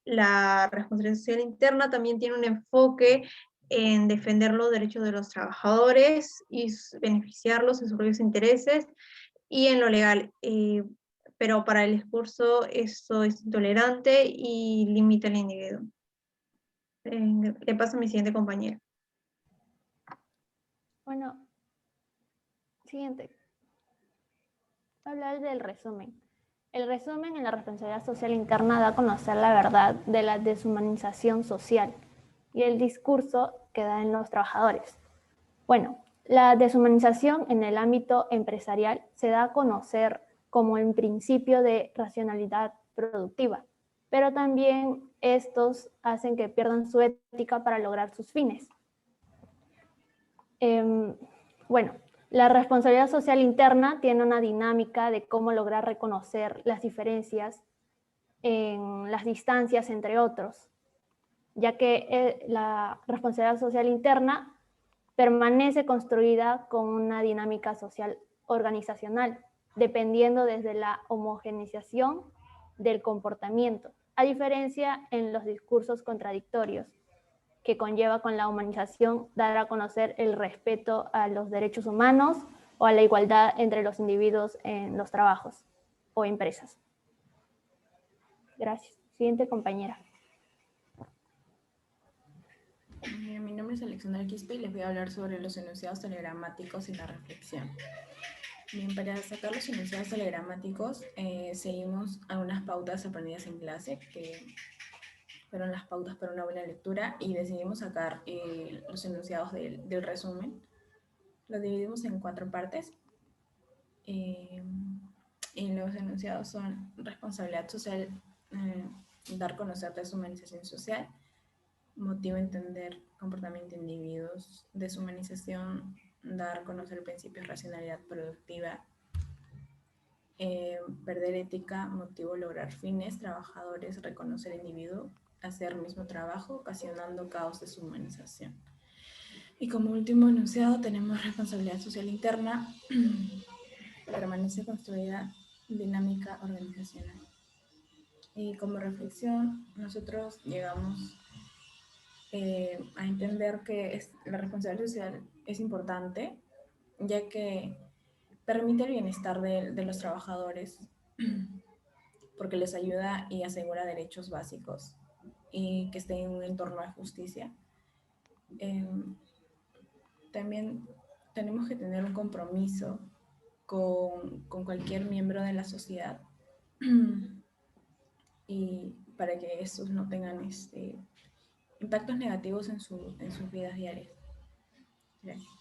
La responsabilidad social interna también tiene un enfoque en defender los derechos de los trabajadores y beneficiarlos en sus propios intereses y en lo legal. Pero para el discurso esto es intolerante y limita al individuo. Le paso a mi siguiente compañera. Bueno, siguiente. Hablar del resumen. El resumen en la responsabilidad social interna da a conocer la verdad de la deshumanización social y el discurso que da en los trabajadores. Bueno, la deshumanización en el ámbito empresarial se da a conocer como el principio de racionalidad productiva, pero también estos hacen que pierdan su ética para lograr sus fines. Bueno, la responsabilidad social interna tiene una dinámica de cómo lograr reconocer las diferencias en las distancias entre otros, ya que la responsabilidad social interna permanece construida con una dinámica social organizacional, dependiendo desde la homogeneización del comportamiento, a diferencia en los discursos contradictorios, que conlleva con la humanización dar a conocer el respeto a los derechos humanos o a la igualdad entre los individuos en los trabajos o empresas. Gracias. Siguiente compañera. Mi nombre es Alexandra Quispe y les voy a hablar sobre los enunciados telegramáticos y la reflexión. Bien, para sacar los enunciados telegramáticos seguimos algunas pautas aprendidas en clase que fueron las pautas para una buena lectura y decidimos sacar los enunciados del resumen. Los dividimos en 4 partes. Y los enunciados son responsabilidad social, dar a conocer deshumanización social, motivo entender comportamiento de individuos, deshumanización, dar a conocer el principio de racionalidad productiva, perder ética, motivo lograr fines, trabajadores, reconocer individuo, hacer mismo trabajo, ocasionando caos, deshumanización. Y como último enunciado tenemos responsabilidad social interna, permanece construida dinámica organizacional. Y como reflexión, nosotros llegamos a entender que la responsabilidad social es importante, ya que permite el bienestar de los trabajadores, porque les ayuda y asegura derechos básicos y que estén en un entorno de justicia. También tenemos que tener un compromiso con cualquier miembro de la sociedad y para que estos no tengan impactos negativos en sus vidas diarias. Gracias.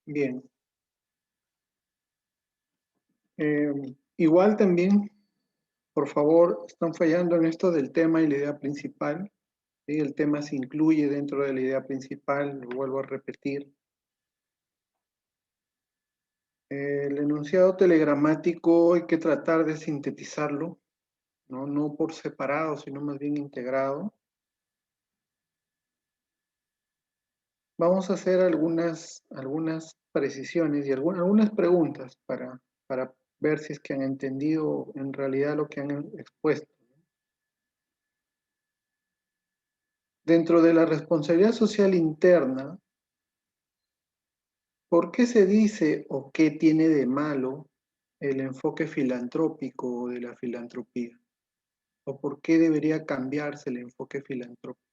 Bien. Igual también, por favor, están fallando en esto del tema y la idea principal. ¿Sí? El tema se incluye dentro de la idea principal, lo vuelvo a repetir. El enunciado telegramático hay que tratar de sintetizarlo, no por separado, sino más bien integrado. Vamos a hacer algunas precisiones y algunas preguntas para ver si es que han entendido en realidad lo que han expuesto. Dentro de la responsabilidad social interna, ¿por qué se dice o qué tiene de malo el enfoque filantrópico de la filantropía? ¿O por qué debería cambiarse el enfoque filantrópico?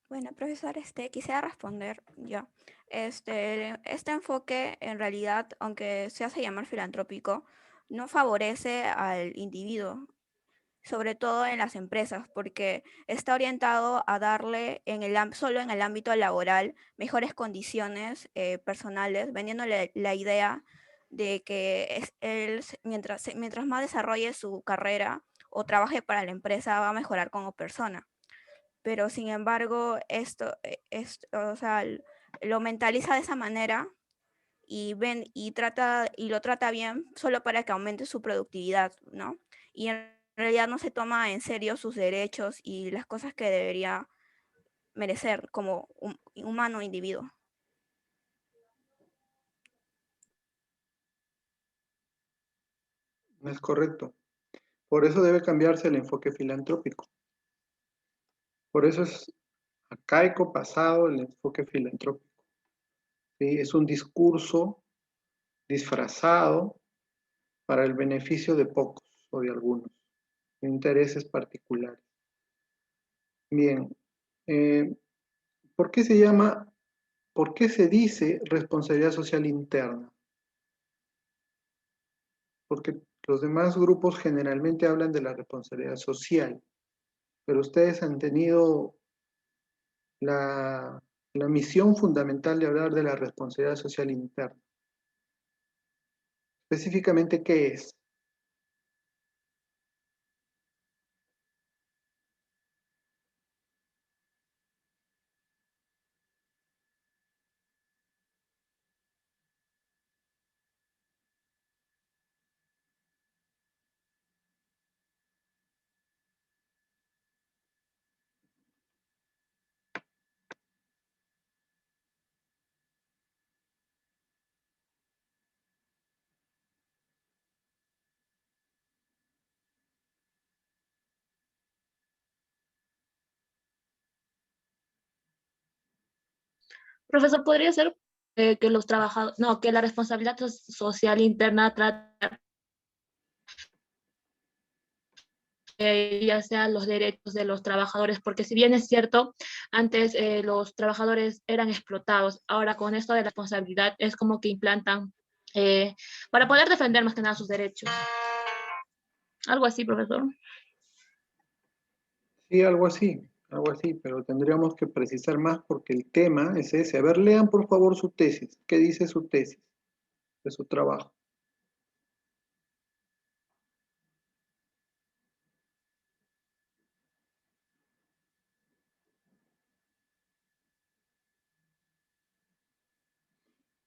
Bueno, profesor, quisiera responder yo. Este enfoque, en realidad, aunque se hace llamar filantrópico, no favorece al individuo, sobre todo en las empresas, porque está orientado a darle solo en el ámbito laboral mejores condiciones personales, vendiéndole la idea de que mientras más desarrolle su carrera o trabaje para la empresa, va a mejorar como persona. Pero sin embargo, o sea, lo mentaliza de esa manera y lo trata bien solo para que aumente su productividad, ¿no? Y en realidad no se toma en serio sus derechos y las cosas que debería merecer como un humano individuo. No es correcto. Por eso debe cambiarse el enfoque filantrópico. Por eso es arcaico, pasado el enfoque filantrópico. ¿Sí? Es un discurso disfrazado para el beneficio de pocos o de algunos, de intereses particulares. Bien, ¿por qué se dice responsabilidad social interna? Porque los demás grupos generalmente hablan de la responsabilidad social, pero ustedes han tenido la misión fundamental de hablar de la responsabilidad social interna. Específicamente, ¿qué es? Profesor, ¿podría ser que los trabajadores, no, que la responsabilidad social interna trata ya sea los derechos de los trabajadores? Porque si bien es cierto, antes los trabajadores eran explotados, ahora con esto de la responsabilidad es como que implantan para poder defender más que nada sus derechos. Algo así, profesor. Sí, algo así, pero tendríamos que precisar más porque el tema es ese. A ver, lean por favor su tesis. ¿Qué dice su tesis de su trabajo?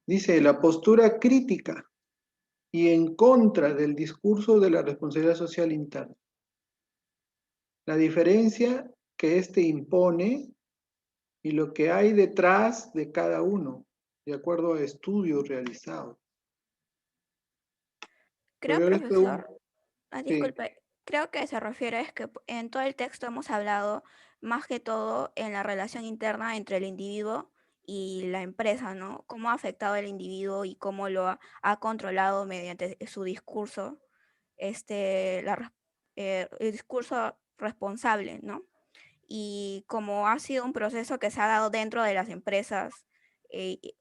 Dice, la postura crítica y en contra del discurso de la responsabilidad social interna. La diferencia que éste impone y lo que hay detrás de cada uno, de acuerdo a estudios realizados. Creo, profesor, disculpe, Sí. creo que se refiere es que en todo el texto hemos hablado más que todo en la relación interna entre el individuo y la empresa, ¿no? Cómo ha afectado al individuo y cómo lo ha controlado mediante su discurso, el discurso responsable, ¿no? Y como ha sido un proceso que se ha dado dentro de las empresas,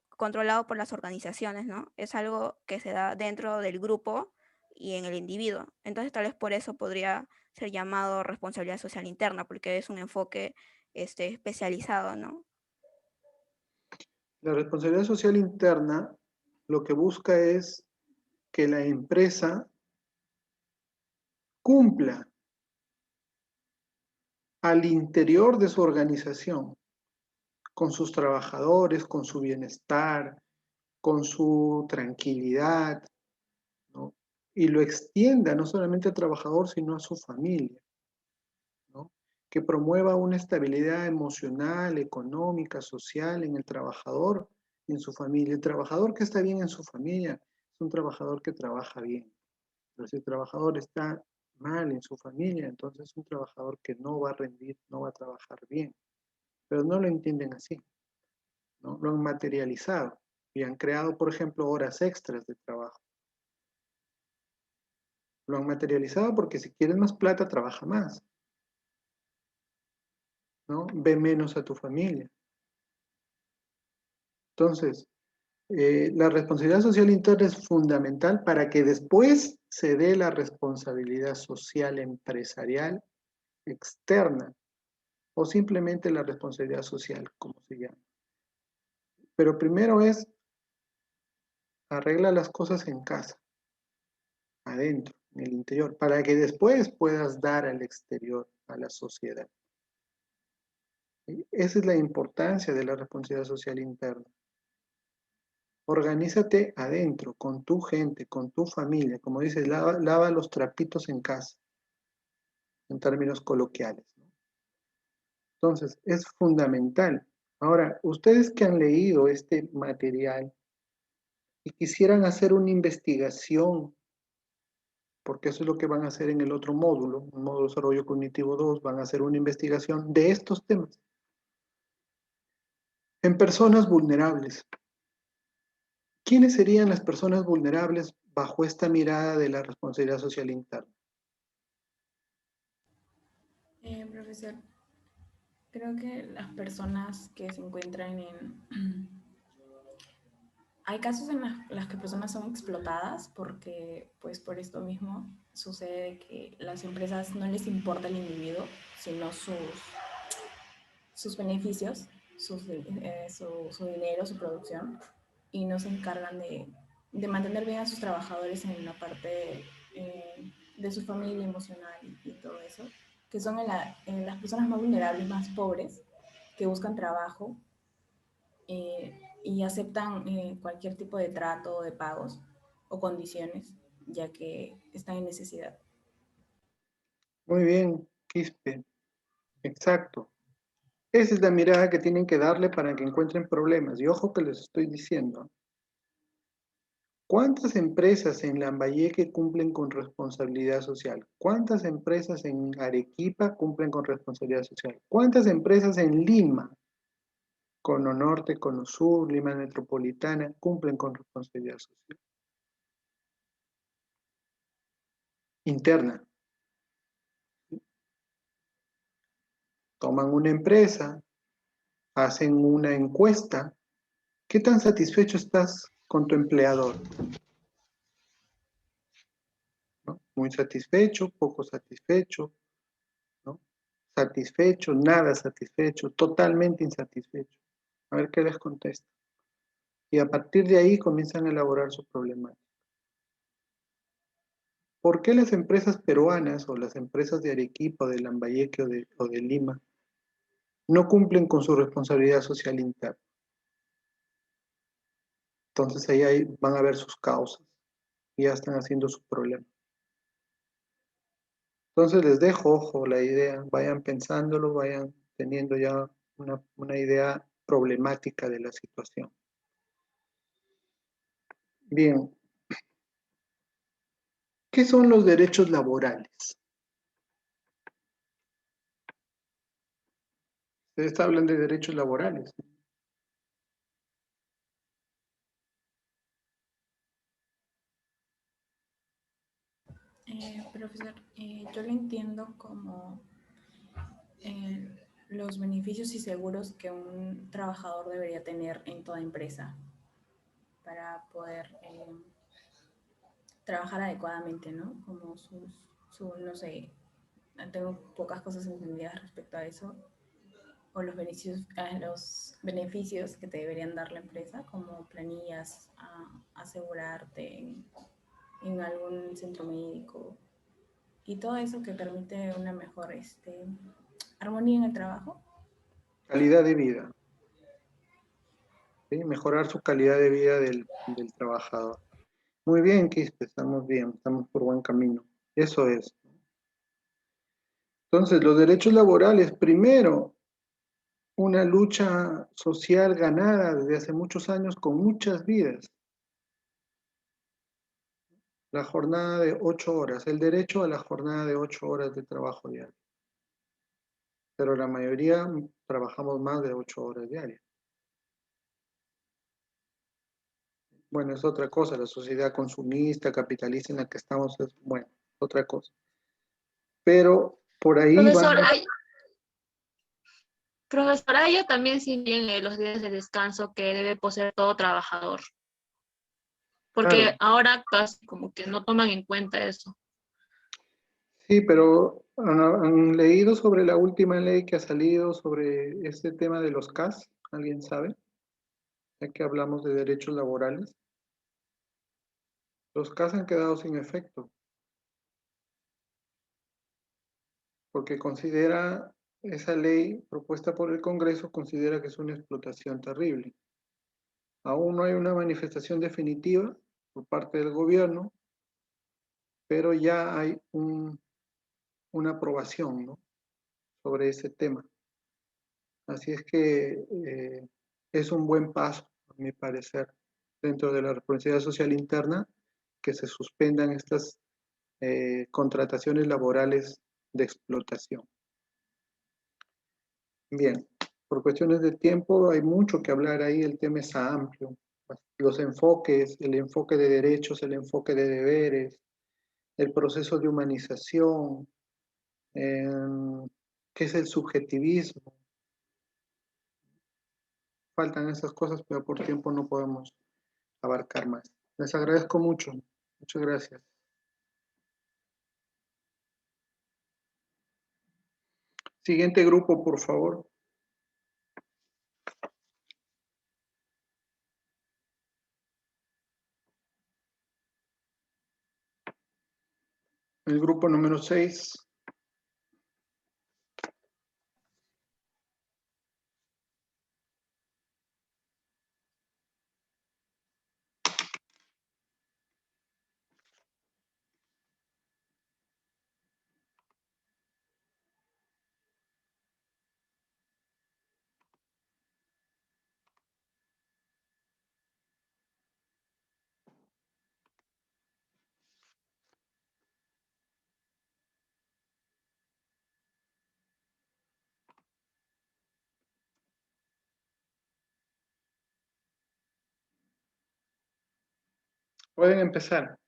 controlado por las organizaciones, ¿no? Es algo que se da dentro del grupo y en el individuo. Entonces tal vez por eso podría ser llamado responsabilidad social interna, porque es un enfoque especializado, ¿no? La responsabilidad social interna lo que busca es que la empresa cumpla al interior de su organización, con sus trabajadores, con su bienestar, con su tranquilidad, ¿no? y lo extienda no solamente al trabajador, sino a su familia, ¿no? Que promueva una estabilidad emocional, económica, social en el trabajador y en su familia. El trabajador que está bien en su familia es un trabajador que trabaja bien. Pero si el trabajador está mal en su familia, entonces es un trabajador que no va a rendir, no va a trabajar bien. Pero no lo entienden así, ¿no? Lo han materializado y han creado, por ejemplo, horas extras de trabajo. Lo han materializado porque si quieres más plata, trabaja más, ¿no? Ve menos a tu familia. Entonces, la responsabilidad social interna es fundamental para que después se dé la responsabilidad social empresarial externa o simplemente la responsabilidad social, como se llama. Pero primero es arregla las cosas en casa, adentro, en el interior, para que después puedas dar al exterior, a la sociedad. Esa es la importancia de la responsabilidad social interna. Organízate adentro, con tu gente, con tu familia. Como dices, lava los trapitos en casa, en términos coloquiales, ¿no? Entonces, es fundamental. Ahora, ustedes que han leído este material y quisieran hacer una investigación, porque eso es lo que van a hacer en el otro módulo, el módulo de desarrollo cognitivo 2, van a hacer una investigación de estos temas. En personas vulnerables. ¿Quiénes serían las personas vulnerables bajo esta mirada de la responsabilidad social interna? Profesor, creo que las personas que se encuentran en... Hay casos en las que personas son explotadas porque, pues por esto mismo, sucede que las empresas no les importa el individuo, sino sus beneficios, su dinero, su producción, y no se encargan de mantener bien a sus trabajadores en la parte de su familia emocional y todo eso, que son en las personas más vulnerables, más pobres, que buscan trabajo y aceptan cualquier tipo de trato, de pagos o condiciones, ya que están en necesidad. Muy bien, Quispe. Exacto. Esa es la mirada que tienen que darle para que encuentren problemas. Y ojo que les estoy diciendo, ¿cuántas empresas en Lambayeque cumplen con responsabilidad social? ¿Cuántas empresas en Arequipa cumplen con responsabilidad social? ¿Cuántas empresas en Lima, Cono Norte, Cono Sur, Lima Metropolitana, cumplen con responsabilidad social interna? Toman una empresa, hacen una encuesta. ¿Qué tan satisfecho estás con tu empleador? ¿No? Muy satisfecho, poco satisfecho, ¿no? Satisfecho, nada satisfecho, totalmente insatisfecho. A ver qué les contesta. Y a partir de ahí comienzan a elaborar su problemática. ¿Por qué las empresas peruanas o las empresas de Arequipa, de Lambayeque o de Lima no cumplen con su responsabilidad social interna? Entonces ahí van a ver sus causas y ya están haciendo su problema. Entonces les dejo, ojo, la idea, vayan pensándolo, vayan teniendo ya una idea problemática de la situación. Bien, ¿qué son los derechos laborales? Ustedes hablan de derechos laborales. Profesor, yo lo entiendo como los beneficios y seguros que un trabajador debería tener en toda empresa para poder trabajar adecuadamente, ¿no? Como no sé, tengo pocas cosas entendidas respecto a eso, o los beneficios que te deberían dar la empresa, como planillas, asegurarte en algún centro médico, y todo eso que permite una mejor armonía en el trabajo. Calidad de vida. ¿Sí? Mejorar su calidad de vida del trabajador. Muy bien, Quispe, estamos bien, estamos por buen camino. Eso es. Entonces, los derechos laborales, primero, una lucha social ganada desde hace muchos años con muchas vidas. La jornada de 8 horas, el derecho a la jornada de 8 horas de trabajo diario. Pero la mayoría trabajamos más de 8 horas diarias. Bueno, es otra cosa, la sociedad consumista, capitalista en la que estamos es, bueno, otra cosa. Pero por ahí Profesor, van... profesor, a ello también siguen los días de descanso que debe poseer todo trabajador. Porque Claro. ahora casi como que no toman en cuenta eso. Sí, pero ¿han leído sobre la última ley que ha salido sobre este tema de los CAS? ¿Alguien sabe? Ya que hablamos de derechos laborales. Los CAS han quedado sin efecto. Porque considera, esa ley propuesta por el Congreso considera que es una explotación terrible. Aún no hay una manifestación definitiva por parte del gobierno, pero ya hay una aprobación, ¿no?, sobre ese tema. Así es que es un buen paso, a mi parecer, dentro de la responsabilidad social interna, que se suspendan estas contrataciones laborales de explotación. Bien, por cuestiones de tiempo hay mucho que hablar ahí, el tema es amplio. Los enfoques, el enfoque de derechos, el enfoque de deberes, el proceso de humanización, qué es el subjetivismo. Faltan esas cosas, pero por tiempo no podemos abarcar más. Les agradezco mucho. Muchas gracias. Siguiente grupo, por favor. El grupo número 6. Pueden empezar.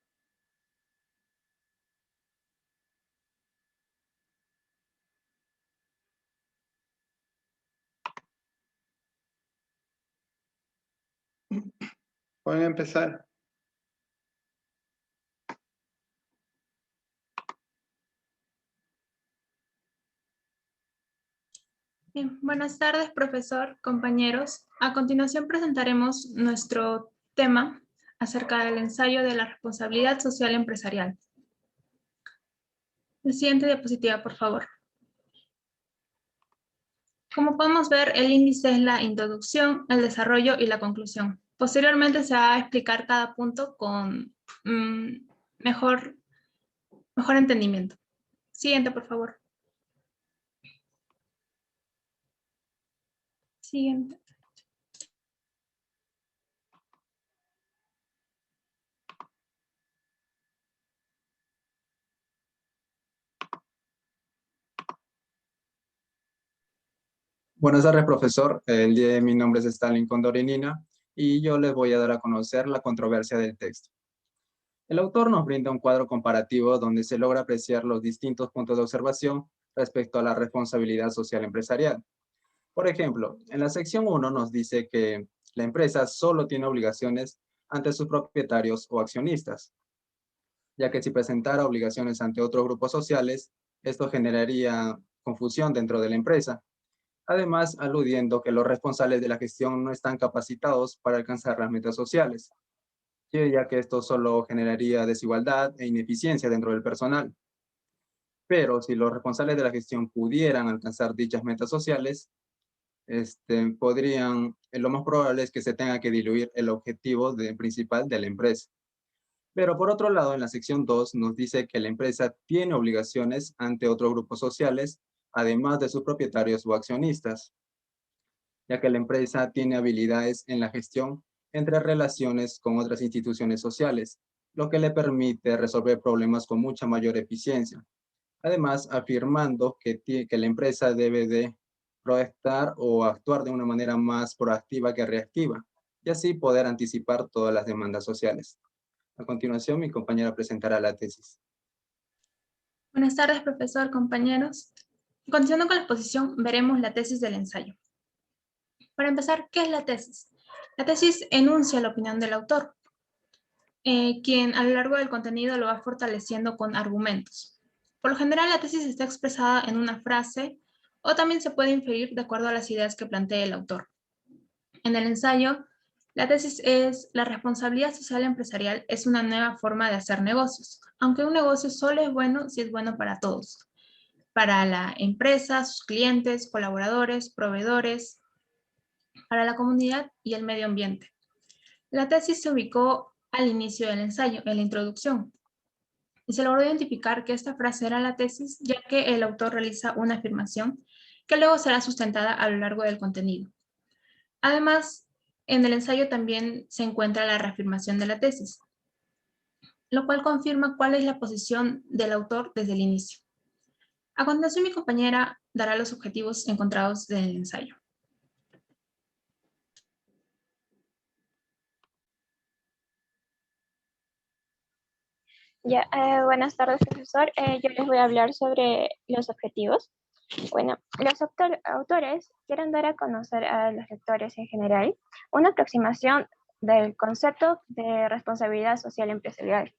Pueden empezar. Bien, buenas tardes, profesor, compañeros. A continuación presentaremos nuestro tema acerca del ensayo de la responsabilidad social empresarial. La siguiente diapositiva, por favor. Como podemos ver, el índice es la introducción, el desarrollo y la conclusión. Posteriormente se va a explicar cada punto con mejor entendimiento. Siguiente, por favor. Siguiente. Buenas tardes, profesor. Mi nombre es Stalin Condorinina y yo les voy a dar a conocer la controversia del texto. El autor nos brinda un cuadro comparativo donde se logra apreciar los distintos puntos de observación respecto a la responsabilidad social empresarial. Por ejemplo, en la sección 1 nos dice que la empresa solo tiene obligaciones ante sus propietarios o accionistas, ya que si presentara obligaciones ante otros grupos sociales, esto generaría confusión dentro de la empresa. Además, aludiendo que los responsables de la gestión no están capacitados para alcanzar las metas sociales, ya que esto solo generaría desigualdad e ineficiencia dentro del personal. Pero si los responsables de la gestión pudieran alcanzar dichas metas sociales, lo más probable es que se tenga que diluir el objetivo principal de la empresa. Pero por otro lado, en la sección 2 nos dice que la empresa tiene obligaciones ante otros grupos sociales, además de sus propietarios o accionistas, ya que la empresa tiene habilidades en la gestión entre relaciones con otras instituciones sociales, lo que le permite resolver problemas con mucha mayor eficiencia. Además, afirmando que la empresa debe de proyectar o actuar de una manera más proactiva que reactiva, y así poder anticipar todas las demandas sociales. A continuación, mi compañera presentará la tesis. Buenas tardes, profesor, compañeros. Continuando con la exposición, veremos la tesis del ensayo. Para empezar, ¿qué es la tesis? La tesis enuncia la opinión del autor, quien a lo largo del contenido lo va fortaleciendo con argumentos. Por lo general, la tesis está expresada en una frase o también se puede inferir de acuerdo a las ideas que plantea el autor. En el ensayo, la tesis es: la responsabilidad social empresarial es una nueva forma de hacer negocios, aunque un negocio solo es bueno si es bueno para todos, para la empresa, sus clientes, colaboradores, proveedores, para la comunidad y el medio ambiente. La tesis se ubicó al inicio del ensayo, en la introducción, y se logró identificar que esta frase era la tesis, ya que el autor realiza una afirmación que luego será sustentada a lo largo del contenido. Además, en el ensayo también se encuentra la reafirmación de la tesis, lo cual confirma cuál es la posición del autor desde el inicio. A continuación, mi compañera dará los objetivos encontrados del ensayo. Ya, buenas tardes, profesor. Yo les voy a hablar sobre los objetivos. Bueno, los autores quieren dar a conocer a los lectores en general una aproximación del concepto de responsabilidad social empresarial,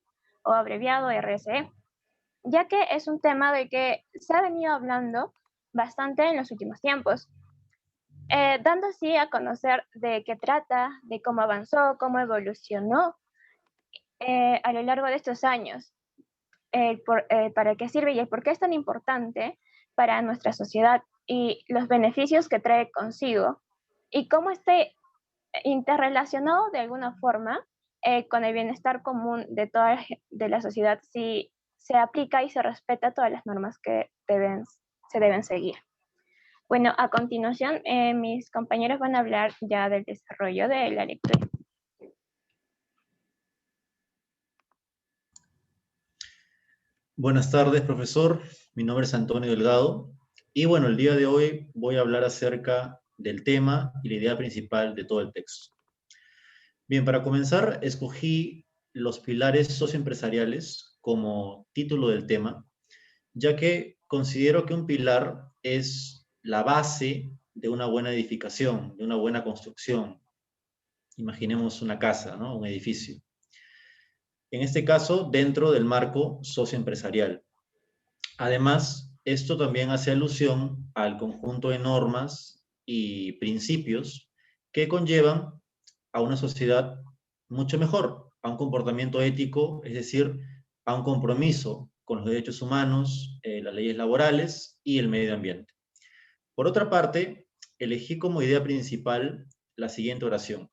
o abreviado RSE, ya que es un tema de que se ha venido hablando bastante en los últimos tiempos, dando así a conocer de qué trata, de cómo avanzó, cómo evolucionó a lo largo de estos años, para qué sirve y el por qué es tan importante para nuestra sociedad y los beneficios que trae consigo y cómo esté interrelacionado de alguna forma con el bienestar común de toda la sociedad si se aplica y se respeta todas las normas que se deben seguir. Bueno, a continuación mis compañeros van a hablar ya del desarrollo de la lectura. Buenas tardes, profesor. Mi nombre es Antonio Delgado. Y bueno, el día de hoy voy a hablar acerca del tema y la idea principal de todo el texto. Bien, para comenzar, escogí los pilares socioempresariales como título del tema, ya que considero que un pilar es la base de una buena edificación, de una buena construcción. Imaginemos una casa, ¿no? Un edificio. En este caso, dentro del marco socioempresarial. Además, esto también hace alusión al conjunto de normas y principios que conllevan a una sociedad mucho mejor, a un comportamiento ético, es decir, a un compromiso con los derechos humanos, las leyes laborales y el medio ambiente. Por otra parte, elegí como idea principal la siguiente oración: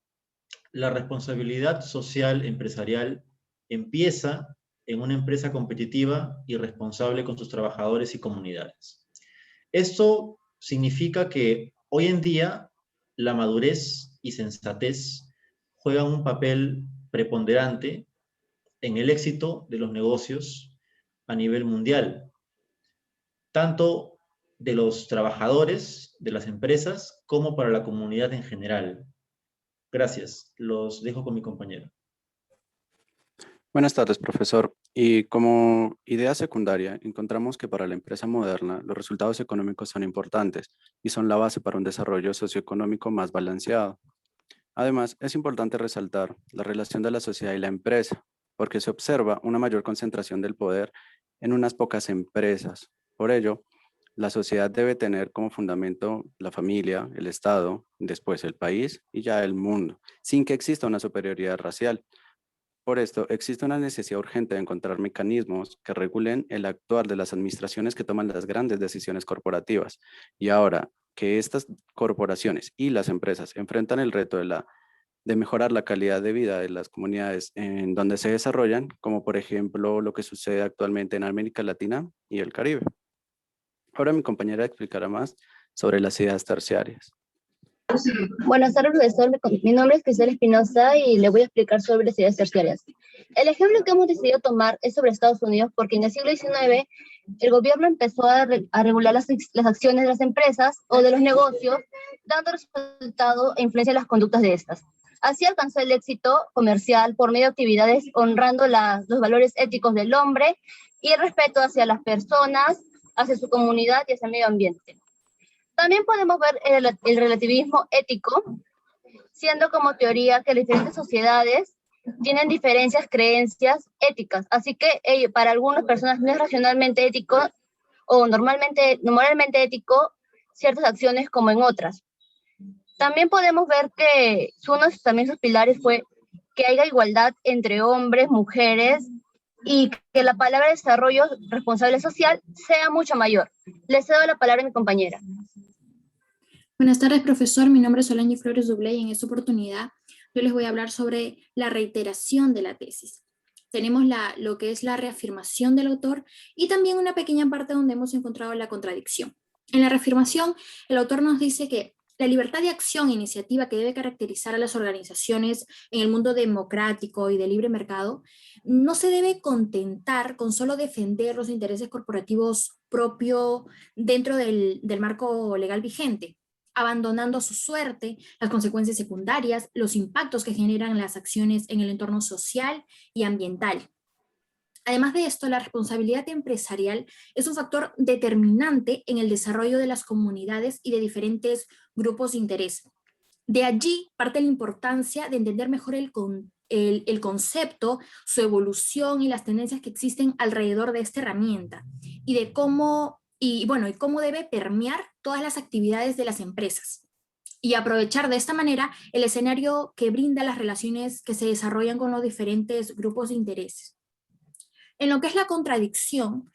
la responsabilidad social empresarial empieza en una empresa competitiva y responsable con sus trabajadores y comunidades. Esto significa que hoy en día la madurez y sensatez juegan un papel preponderante en el éxito de los negocios a nivel mundial, tanto de los trabajadores de las empresas como para la comunidad en general. Gracias. Los dejo con mi compañero. Buenas tardes, profesor. Y como idea secundaria, encontramos que para la empresa moderna los resultados económicos son importantes y son la base para un desarrollo socioeconómico más balanceado. Además, es importante resaltar la relación de la sociedad y la empresa, porque se observa una mayor concentración del poder en unas pocas empresas. Por ello, la sociedad debe tener como fundamento la familia, el Estado, después el país y ya el mundo, sin que exista una superioridad racial. Por esto, existe una necesidad urgente de encontrar mecanismos que regulen el actuar de las administraciones que toman las grandes decisiones corporativas. Y ahora que estas corporaciones y las empresas enfrentan el reto de la de mejorar la calidad de vida de las comunidades en donde se desarrollan, como por ejemplo lo que sucede actualmente en América Latina y el Caribe. Ahora mi compañera explicará más sobre las ideas terciarias. Buenas tardes, profesor. Mi nombre es Cristel Espinosa y le voy a explicar sobre las ideas terciarias. El ejemplo que hemos decidido tomar es sobre Estados Unidos, porque en el siglo XIX el gobierno empezó a regular las acciones de las empresas o de los negocios, dando resultado e influencia en las conductas de estas. Así alcanzó el éxito comercial por medio de actividades honrando los valores éticos del hombre y el respeto hacia las personas, hacia su comunidad y hacia el medio ambiente. También podemos ver el relativismo ético, siendo como teoría que las diferentes sociedades tienen diferentes creencias éticas, así que para algunas personas no es racionalmente ético o moralmente ético ciertas acciones como en otras. También podemos ver que uno de sus pilares fue que haya igualdad entre hombres, mujeres, y que la palabra desarrollo responsable social sea mucho mayor. Le cedo la palabra a mi compañera. Buenas tardes, profesor. Mi nombre es Solange Flores Dublé y en esta oportunidad yo les voy a hablar sobre la reiteración de la tesis. Tenemos lo que es la reafirmación del autor y también una pequeña parte donde hemos encontrado la contradicción. En la reafirmación, el autor nos dice que la libertad de acción e iniciativa que debe caracterizar a las organizaciones en el mundo democrático y de libre mercado no se debe contentar con solo defender los intereses corporativos propios dentro del marco legal vigente, abandonando a su suerte las consecuencias secundarias, los impactos que generan las acciones en el entorno social y ambiental. Además de esto, la responsabilidad empresarial es un factor determinante en el desarrollo de las comunidades y de diferentes grupos de interés. De allí parte la importancia de entender mejor el concepto, su evolución y las tendencias que existen alrededor de esta herramienta y de cómo debe permear todas las actividades de las empresas y aprovechar de esta manera el escenario que brinda las relaciones que se desarrollan con los diferentes grupos de intereses. En lo que es la contradicción,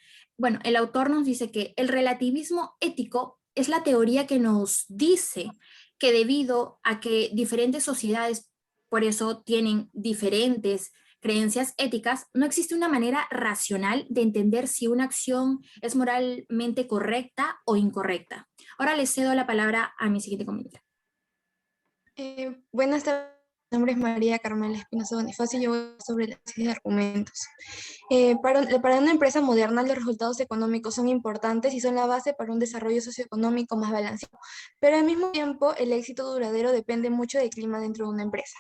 el autor nos dice que el relativismo ético es la teoría que nos dice que debido a que diferentes sociedades por eso tienen diferentes creencias éticas, no existe una manera racional de entender si una acción es moralmente correcta o incorrecta. Ahora le cedo la palabra a mi siguiente compañera. Buenas tardes, mi nombre es María Carmela Espinosa Bonifacio y yo voy a hablar sobre la tesis de argumentos. Para una empresa moderna, los resultados económicos son importantes y son la base para un desarrollo socioeconómico más balanceado, pero al mismo tiempo el éxito duradero depende mucho del clima dentro de una empresa.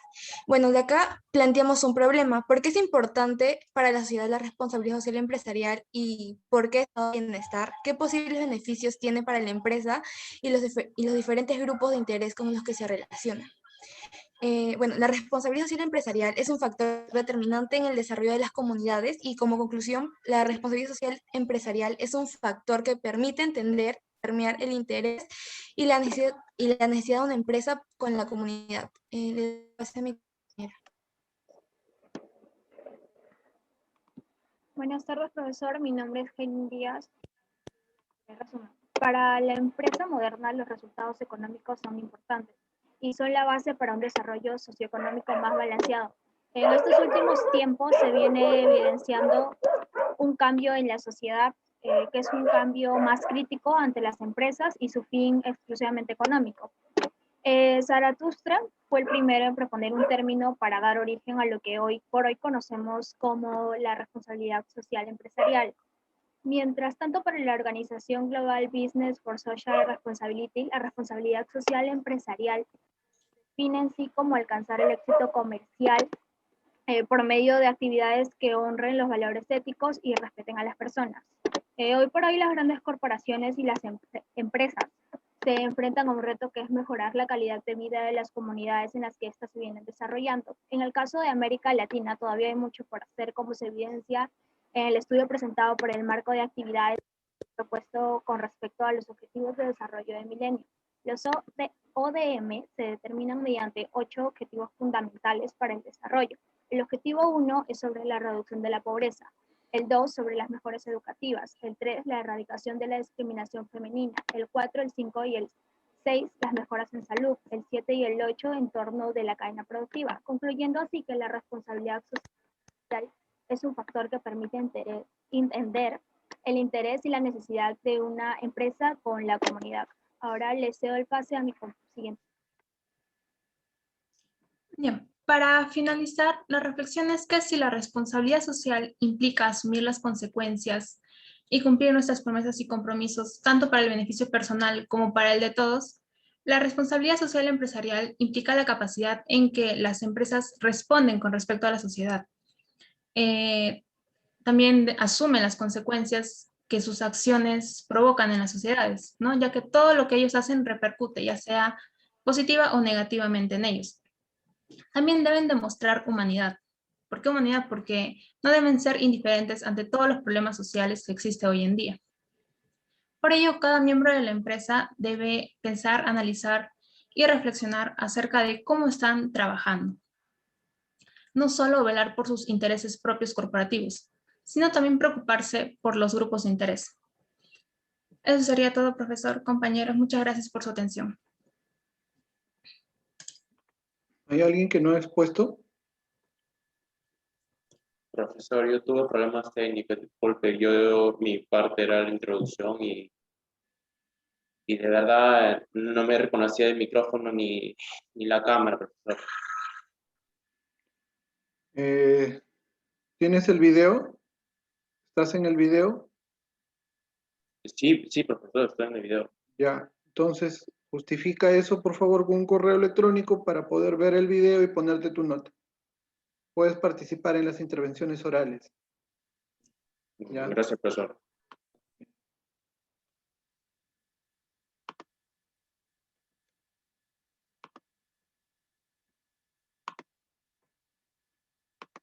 Bueno, de acá planteamos un problema. ¿Por qué es importante para la sociedad la responsabilidad social empresarial y por qué estado de bienestar? ¿Qué posibles beneficios tiene para la empresa y los diferentes grupos de interés con los que se relacionan? La responsabilidad social empresarial es un factor determinante en el desarrollo de las comunidades y como conclusión, la responsabilidad social empresarial es un factor que permite entender, permear el interés y la necesidad de una empresa con la comunidad. Le paso a mi compañera. Buenas tardes, profesor. Mi nombre es Jenny Díaz. Para la empresa moderna, los resultados económicos son importantes y son la base para un desarrollo socioeconómico más balanceado. En estos últimos tiempos se viene evidenciando un cambio en la sociedad, que es un cambio más crítico ante las empresas y su fin exclusivamente económico. Zaratustra fue el primero en proponer un término para dar origen a lo que hoy por hoy conocemos como la responsabilidad social empresarial. Mientras tanto, para la organización Global Business for Social Responsibility, la responsabilidad social empresarial define en sí como alcanzar el éxito comercial por medio de actividades que honren los valores éticos y respeten a las personas. Hoy por hoy las grandes corporaciones y las empresas se enfrentan a un reto que es mejorar la calidad de vida de las comunidades en las que éstas se vienen desarrollando. En el caso de América Latina todavía hay mucho por hacer, como se evidencia en el estudio presentado por el marco de actividades propuesto con respecto a los Objetivos de Desarrollo del Milenio. Los ODM se determinan mediante 8 objetivos fundamentales para el desarrollo. El objetivo 1 es sobre la reducción de la pobreza, el 2 sobre las mejoras educativas, el 3 la erradicación de la discriminación femenina, el 4, el 5 y el 6, las mejoras en salud. El 7 y el 8, en torno de la cadena productiva, concluyendo así que la responsabilidad social es un factor que permite entender el interés y la necesidad de una empresa con la comunidad. Ahora le cedo el pase a mi siguiente. Bien, para finalizar, la reflexión es que si la responsabilidad social implica asumir las consecuencias y cumplir nuestras promesas y compromisos, tanto para el beneficio personal como para el de todos, la responsabilidad social empresarial implica la capacidad en que las empresas responden con respecto a la sociedad. También asumen las consecuencias que sus acciones provocan en las sociedades, ¿no? Ya que todo lo que ellos hacen repercute, ya sea positiva o negativamente en ellos. También deben demostrar humanidad. ¿Por qué humanidad? Porque no deben ser indiferentes ante todos los problemas sociales que existen hoy en día. Por ello, cada miembro de la empresa debe pensar, analizar y reflexionar acerca de cómo están trabajando. No solo velar por sus intereses propios corporativos, sino también preocuparse por los grupos de interés. Eso sería todo, profesor. Compañeros, muchas gracias por su atención. ¿Hay alguien que no ha expuesto? Profesor, yo tuve problemas técnicos, disculpe, mi parte era la introducción y de verdad no me reconocía el micrófono ni la cámara, profesor. ¿Tienes el video? ¿Estás en el video? Sí, profesor, estoy en el video. Ya, entonces justifica eso por favor con un correo electrónico para poder ver el video y ponerte tu nota. Puedes participar en las intervenciones orales. ¿Ya? Gracias, profesor.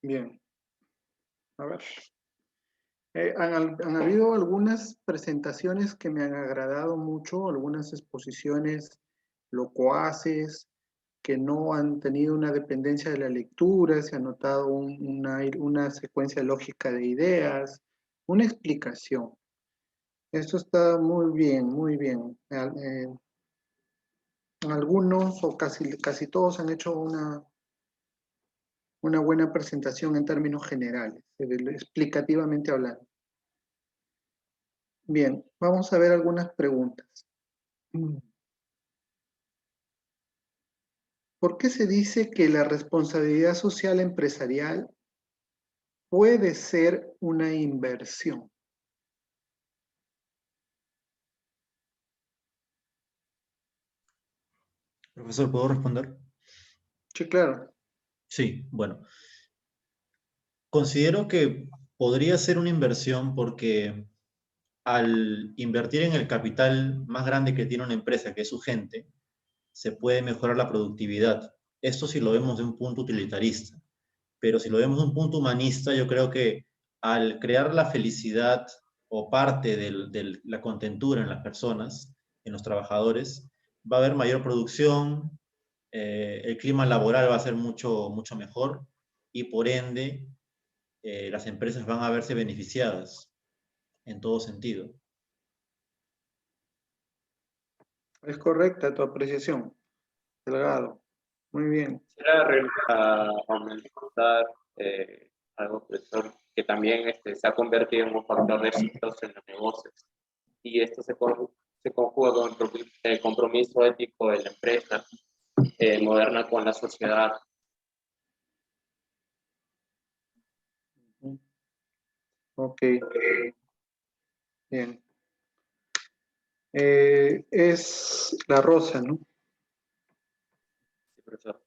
Bien. A ver. Han habido algunas presentaciones que me han agradado mucho, algunas exposiciones locuaces, que no han tenido una dependencia de la lectura, se ha notado una secuencia lógica de ideas, una explicación. Esto está muy bien, muy bien. Algunos o casi todos han hecho una buena presentación en términos generales, explicativamente hablando. Bien, vamos a ver algunas preguntas. ¿Por qué se dice que la responsabilidad social empresarial puede ser una inversión? Profesor, ¿puedo responder? Sí, claro. Sí, bueno. Considero que podría ser una inversión porque al invertir en el capital más grande que tiene una empresa, que es su gente, se puede mejorar la productividad. Esto si lo vemos de un punto utilitarista. Pero si lo vemos de un punto humanista, yo creo que al crear la felicidad o parte de la contentura en las personas, en los trabajadores, va a haber mayor producción, el clima laboral va a ser mucho mejor y por ende las empresas van a verse beneficiadas en todo sentido. Es correcta tu apreciación, Delgado. Muy bien. Quisiera aumentar algo, profesor, que también se ha convertido en un factor de éxito en los negocios. Y esto se conjuga con el compromiso ético de la empresa moderna con la sociedad. Ok. Bien. Es la rosa, ¿no? Sí, profesor.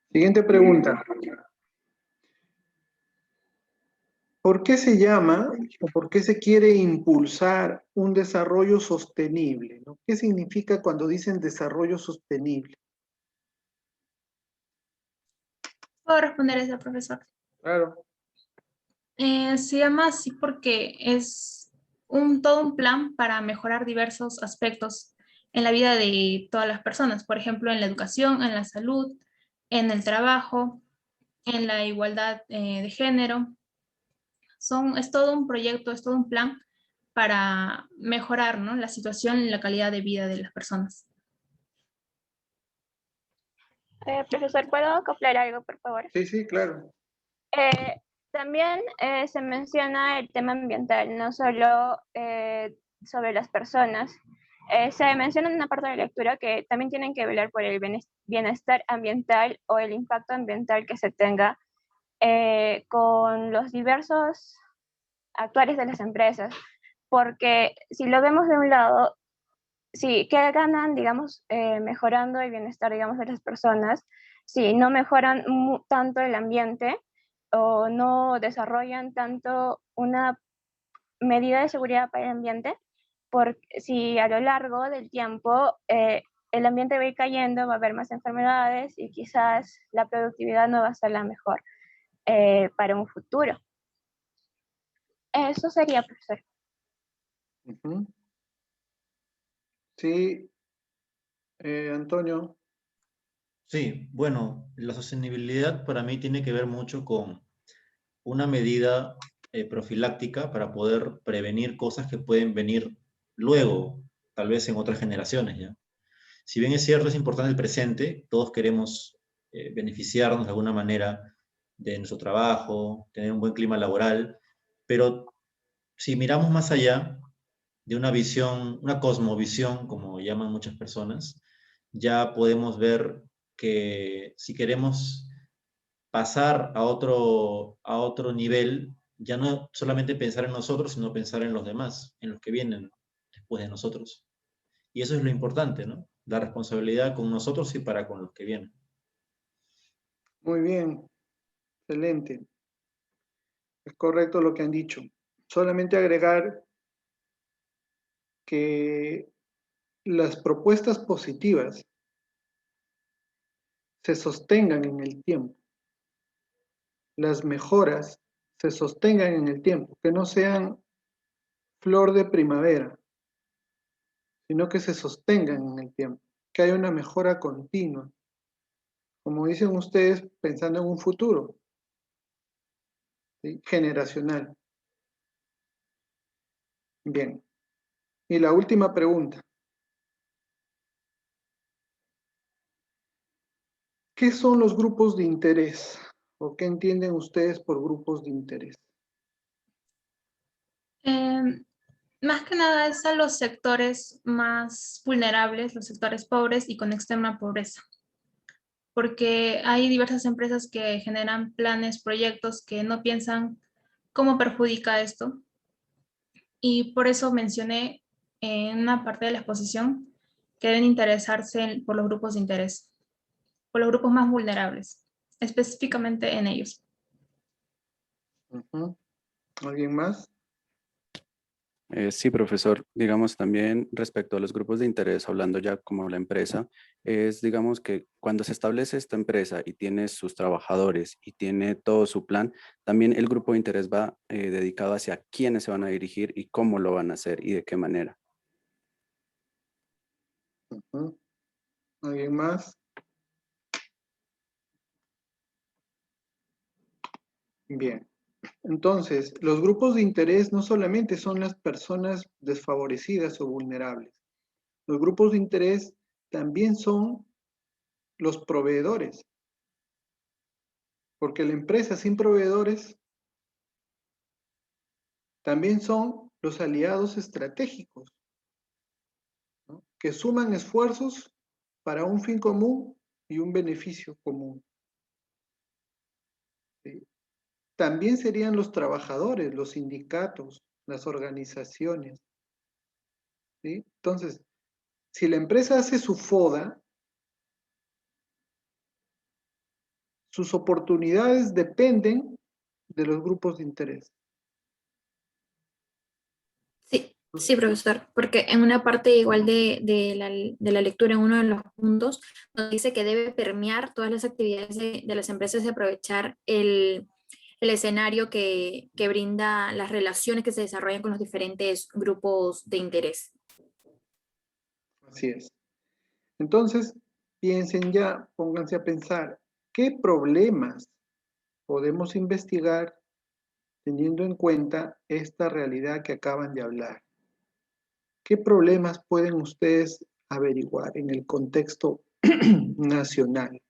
Siguiente pregunta. ¿Por qué se llama o por qué se quiere impulsar un desarrollo sostenible, ¿no? ¿Qué significa cuando dicen desarrollo sostenible? ¿Puedo responder eso, profesor? Claro. Se llama así porque es todo un plan para mejorar diversos aspectos en la vida de todas las personas, por ejemplo, en la educación, en la salud, en el trabajo, en la igualdad de género. Es todo un proyecto, es todo un plan para mejorar, ¿no?, la situación y la calidad de vida de las personas. Profesor, ¿puedo acoplar algo, por favor? Sí, sí, claro. También se menciona el tema ambiental, no solo sobre las personas. Se menciona en una parte de la lectura que también tienen que velar por el bienestar ambiental o el impacto ambiental que se tenga con los diversos actuarios de las empresas. Porque si lo vemos de un lado, sí, ¿qué ganan, digamos, mejorando el bienestar, digamos, de las personas? Si no mejoran tanto el ambiente o no desarrollan tanto una medida de seguridad para el ambiente, porque si a lo largo del tiempo el ambiente va a ir cayendo, va a haber más enfermedades y quizás la productividad no va a ser la mejor para un futuro. Eso sería, profesor. Ujú. Sí, Antonio. Sí, bueno, la sostenibilidad para mí tiene que ver mucho con una medida profiláctica para poder prevenir cosas que pueden venir luego, tal vez en otras generaciones, ¿ya? Si bien es cierto, es importante el presente, todos queremos beneficiarnos de alguna manera de nuestro trabajo, tener un buen clima laboral, pero si miramos más allá de una visión, una cosmovisión, como llaman muchas personas, ya podemos ver que si queremos pasar a otro nivel, ya no solamente pensar en nosotros, sino pensar en los demás, en los que vienen después de nosotros. Y eso es lo importante, ¿no? La responsabilidad con nosotros y para con los que vienen. Muy bien, excelente. Es correcto lo que han dicho. Solamente agregar que las propuestas positivas se sostengan en el tiempo. Las mejoras se sostengan en el tiempo, que no sean flor de primavera, sino que se sostengan en el tiempo, que haya una mejora continua. Como dicen ustedes, pensando en un futuro, ¿sí?, generacional. Bien. Y la última pregunta. ¿Qué son los grupos de interés? ¿O qué entienden ustedes por grupos de interés? Más que nada es a los sectores más vulnerables, los sectores pobres y con extrema pobreza. Porque hay diversas empresas que generan planes, proyectos que no piensan cómo perjudica esto. Y por eso mencioné en una parte de la exposición que deben interesarse por los grupos de interés, por los grupos más vulnerables, específicamente en ellos. ¿Alguien más? Sí, profesor. Digamos también respecto a los grupos de interés, hablando ya como la empresa, es digamos que cuando se establece esta empresa y tiene sus trabajadores y tiene todo su plan, también el grupo de interés va dedicado hacia quiénes se van a dirigir y cómo lo van a hacer y de qué manera. ¿Alguien más? Bien. Entonces, los grupos de interés no solamente son las personas desfavorecidas o vulnerables. Los grupos de interés también son los proveedores. Porque la empresa sin proveedores también son los aliados estratégicos, ¿no?, que suman esfuerzos para un fin común y un beneficio común. ¿Sí? También serían los trabajadores, los sindicatos, las organizaciones. ¿Sí? Entonces, si la empresa hace su FODA, sus oportunidades dependen de los grupos de interés. Sí, profesor, porque en una parte igual de la lectura, en uno de los puntos, nos dice que debe permear todas las actividades de las empresas y aprovechar el escenario que brinda las relaciones que se desarrollan con los diferentes grupos de interés. Así es. Entonces, piensen ya, pónganse a pensar, ¿qué problemas podemos investigar teniendo en cuenta esta realidad que acaban de hablar? ¿Qué problemas pueden ustedes averiguar en el contexto nacional?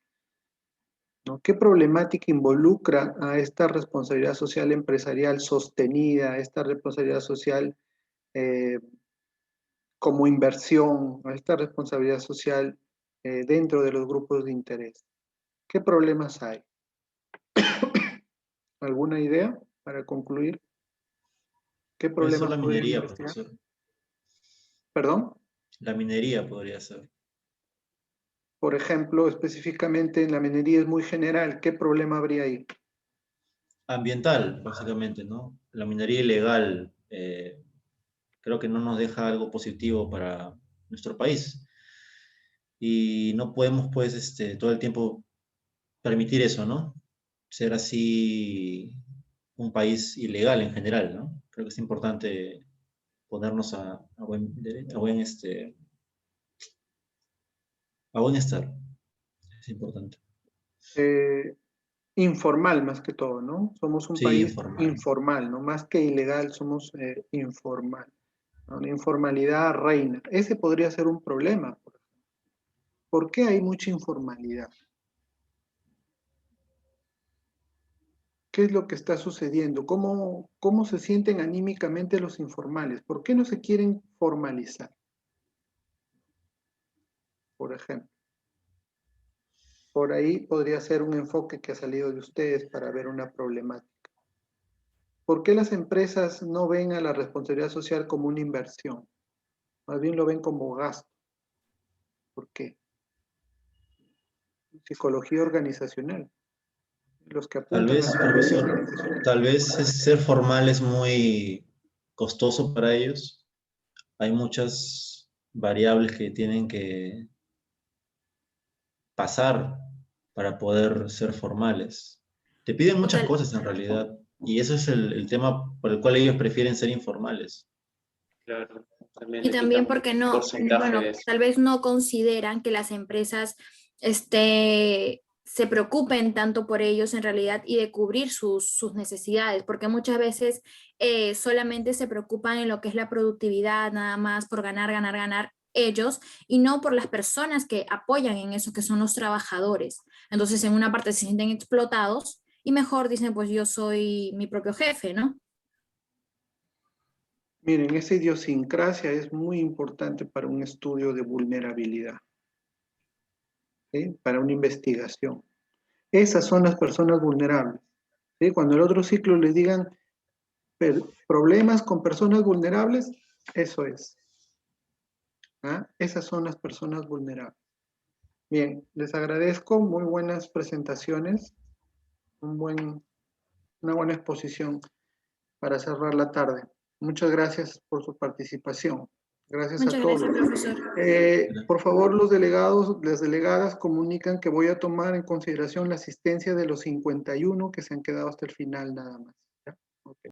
¿No? ¿Qué problemática involucra a esta responsabilidad social empresarial sostenida, a esta responsabilidad social como inversión, a esta responsabilidad social dentro de los grupos de interés? ¿Qué problemas hay? ¿Alguna idea para concluir? ¿Qué Puede ser problemas la podrían minería, investigar? profesor. ¿Perdón? La minería podría ser. Por ejemplo, específicamente en la minería es muy general. ¿Qué problema habría ahí? Ambiental, básicamente, ¿no? La minería ilegal creo que no nos deja algo positivo para nuestro país. Y no podemos, pues, todo el tiempo permitir eso, ¿no? Ser así un país ilegal en general, ¿no? Creo que es importante ponernos a buen estar. Es importante. Informal más que todo, ¿no? Somos un Sí, país informal. informal, ¿no? Más que ilegal, somos informal, ¿no? La informalidad reina. Ese podría ser un problema. ¿Por qué hay mucha informalidad? ¿Qué es lo que está sucediendo? ¿Cómo se sienten anímicamente los informales? ¿Por qué no se quieren formalizar? Por ejemplo. Por ahí podría ser un enfoque que ha salido de ustedes para ver una problemática. ¿Por qué las empresas no ven a la responsabilidad social como una inversión? Más bien lo ven como gasto. ¿Por qué? Psicología organizacional. Los que Tal apuntan a vez, psicología profesor, organizacional. tal vez ser formal es muy costoso para ellos. Hay muchas variables que tienen que pasar para poder ser formales. Te piden muchas cosas en realidad, y ese es el tema por el cual ellos prefieren ser informales. Claro, también Y le también quitan porque un no, porcentaje bueno, de eso. tal vez no consideran que las empresas se preocupen tanto por ellos en realidad y de cubrir sus necesidades, porque muchas veces solamente se preocupan en lo que es la productividad, nada más por ganar, ganar, ganar ellos y no por las personas que apoyan en eso, que son los trabajadores. Entonces, en una parte se sienten explotados y mejor dicen, pues yo soy mi propio jefe, ¿no? Miren, esa idiosincrasia es muy importante para un estudio de vulnerabilidad, ¿sí? Para una investigación. Esas son las personas vulnerables, ¿sí? Cuando el otro ciclo les digan problemas con personas vulnerables, eso es. ¿Ah? Esas son las personas vulnerables. Bien, les agradezco, muy buenas presentaciones, una buena exposición para cerrar la tarde. Muchas gracias por su participación. Gracias a Muchas todos. gracias, profesor. Por favor, los delegados, las delegadas comunican que voy a tomar en consideración la asistencia de los 51 que se han quedado hasta el final nada más.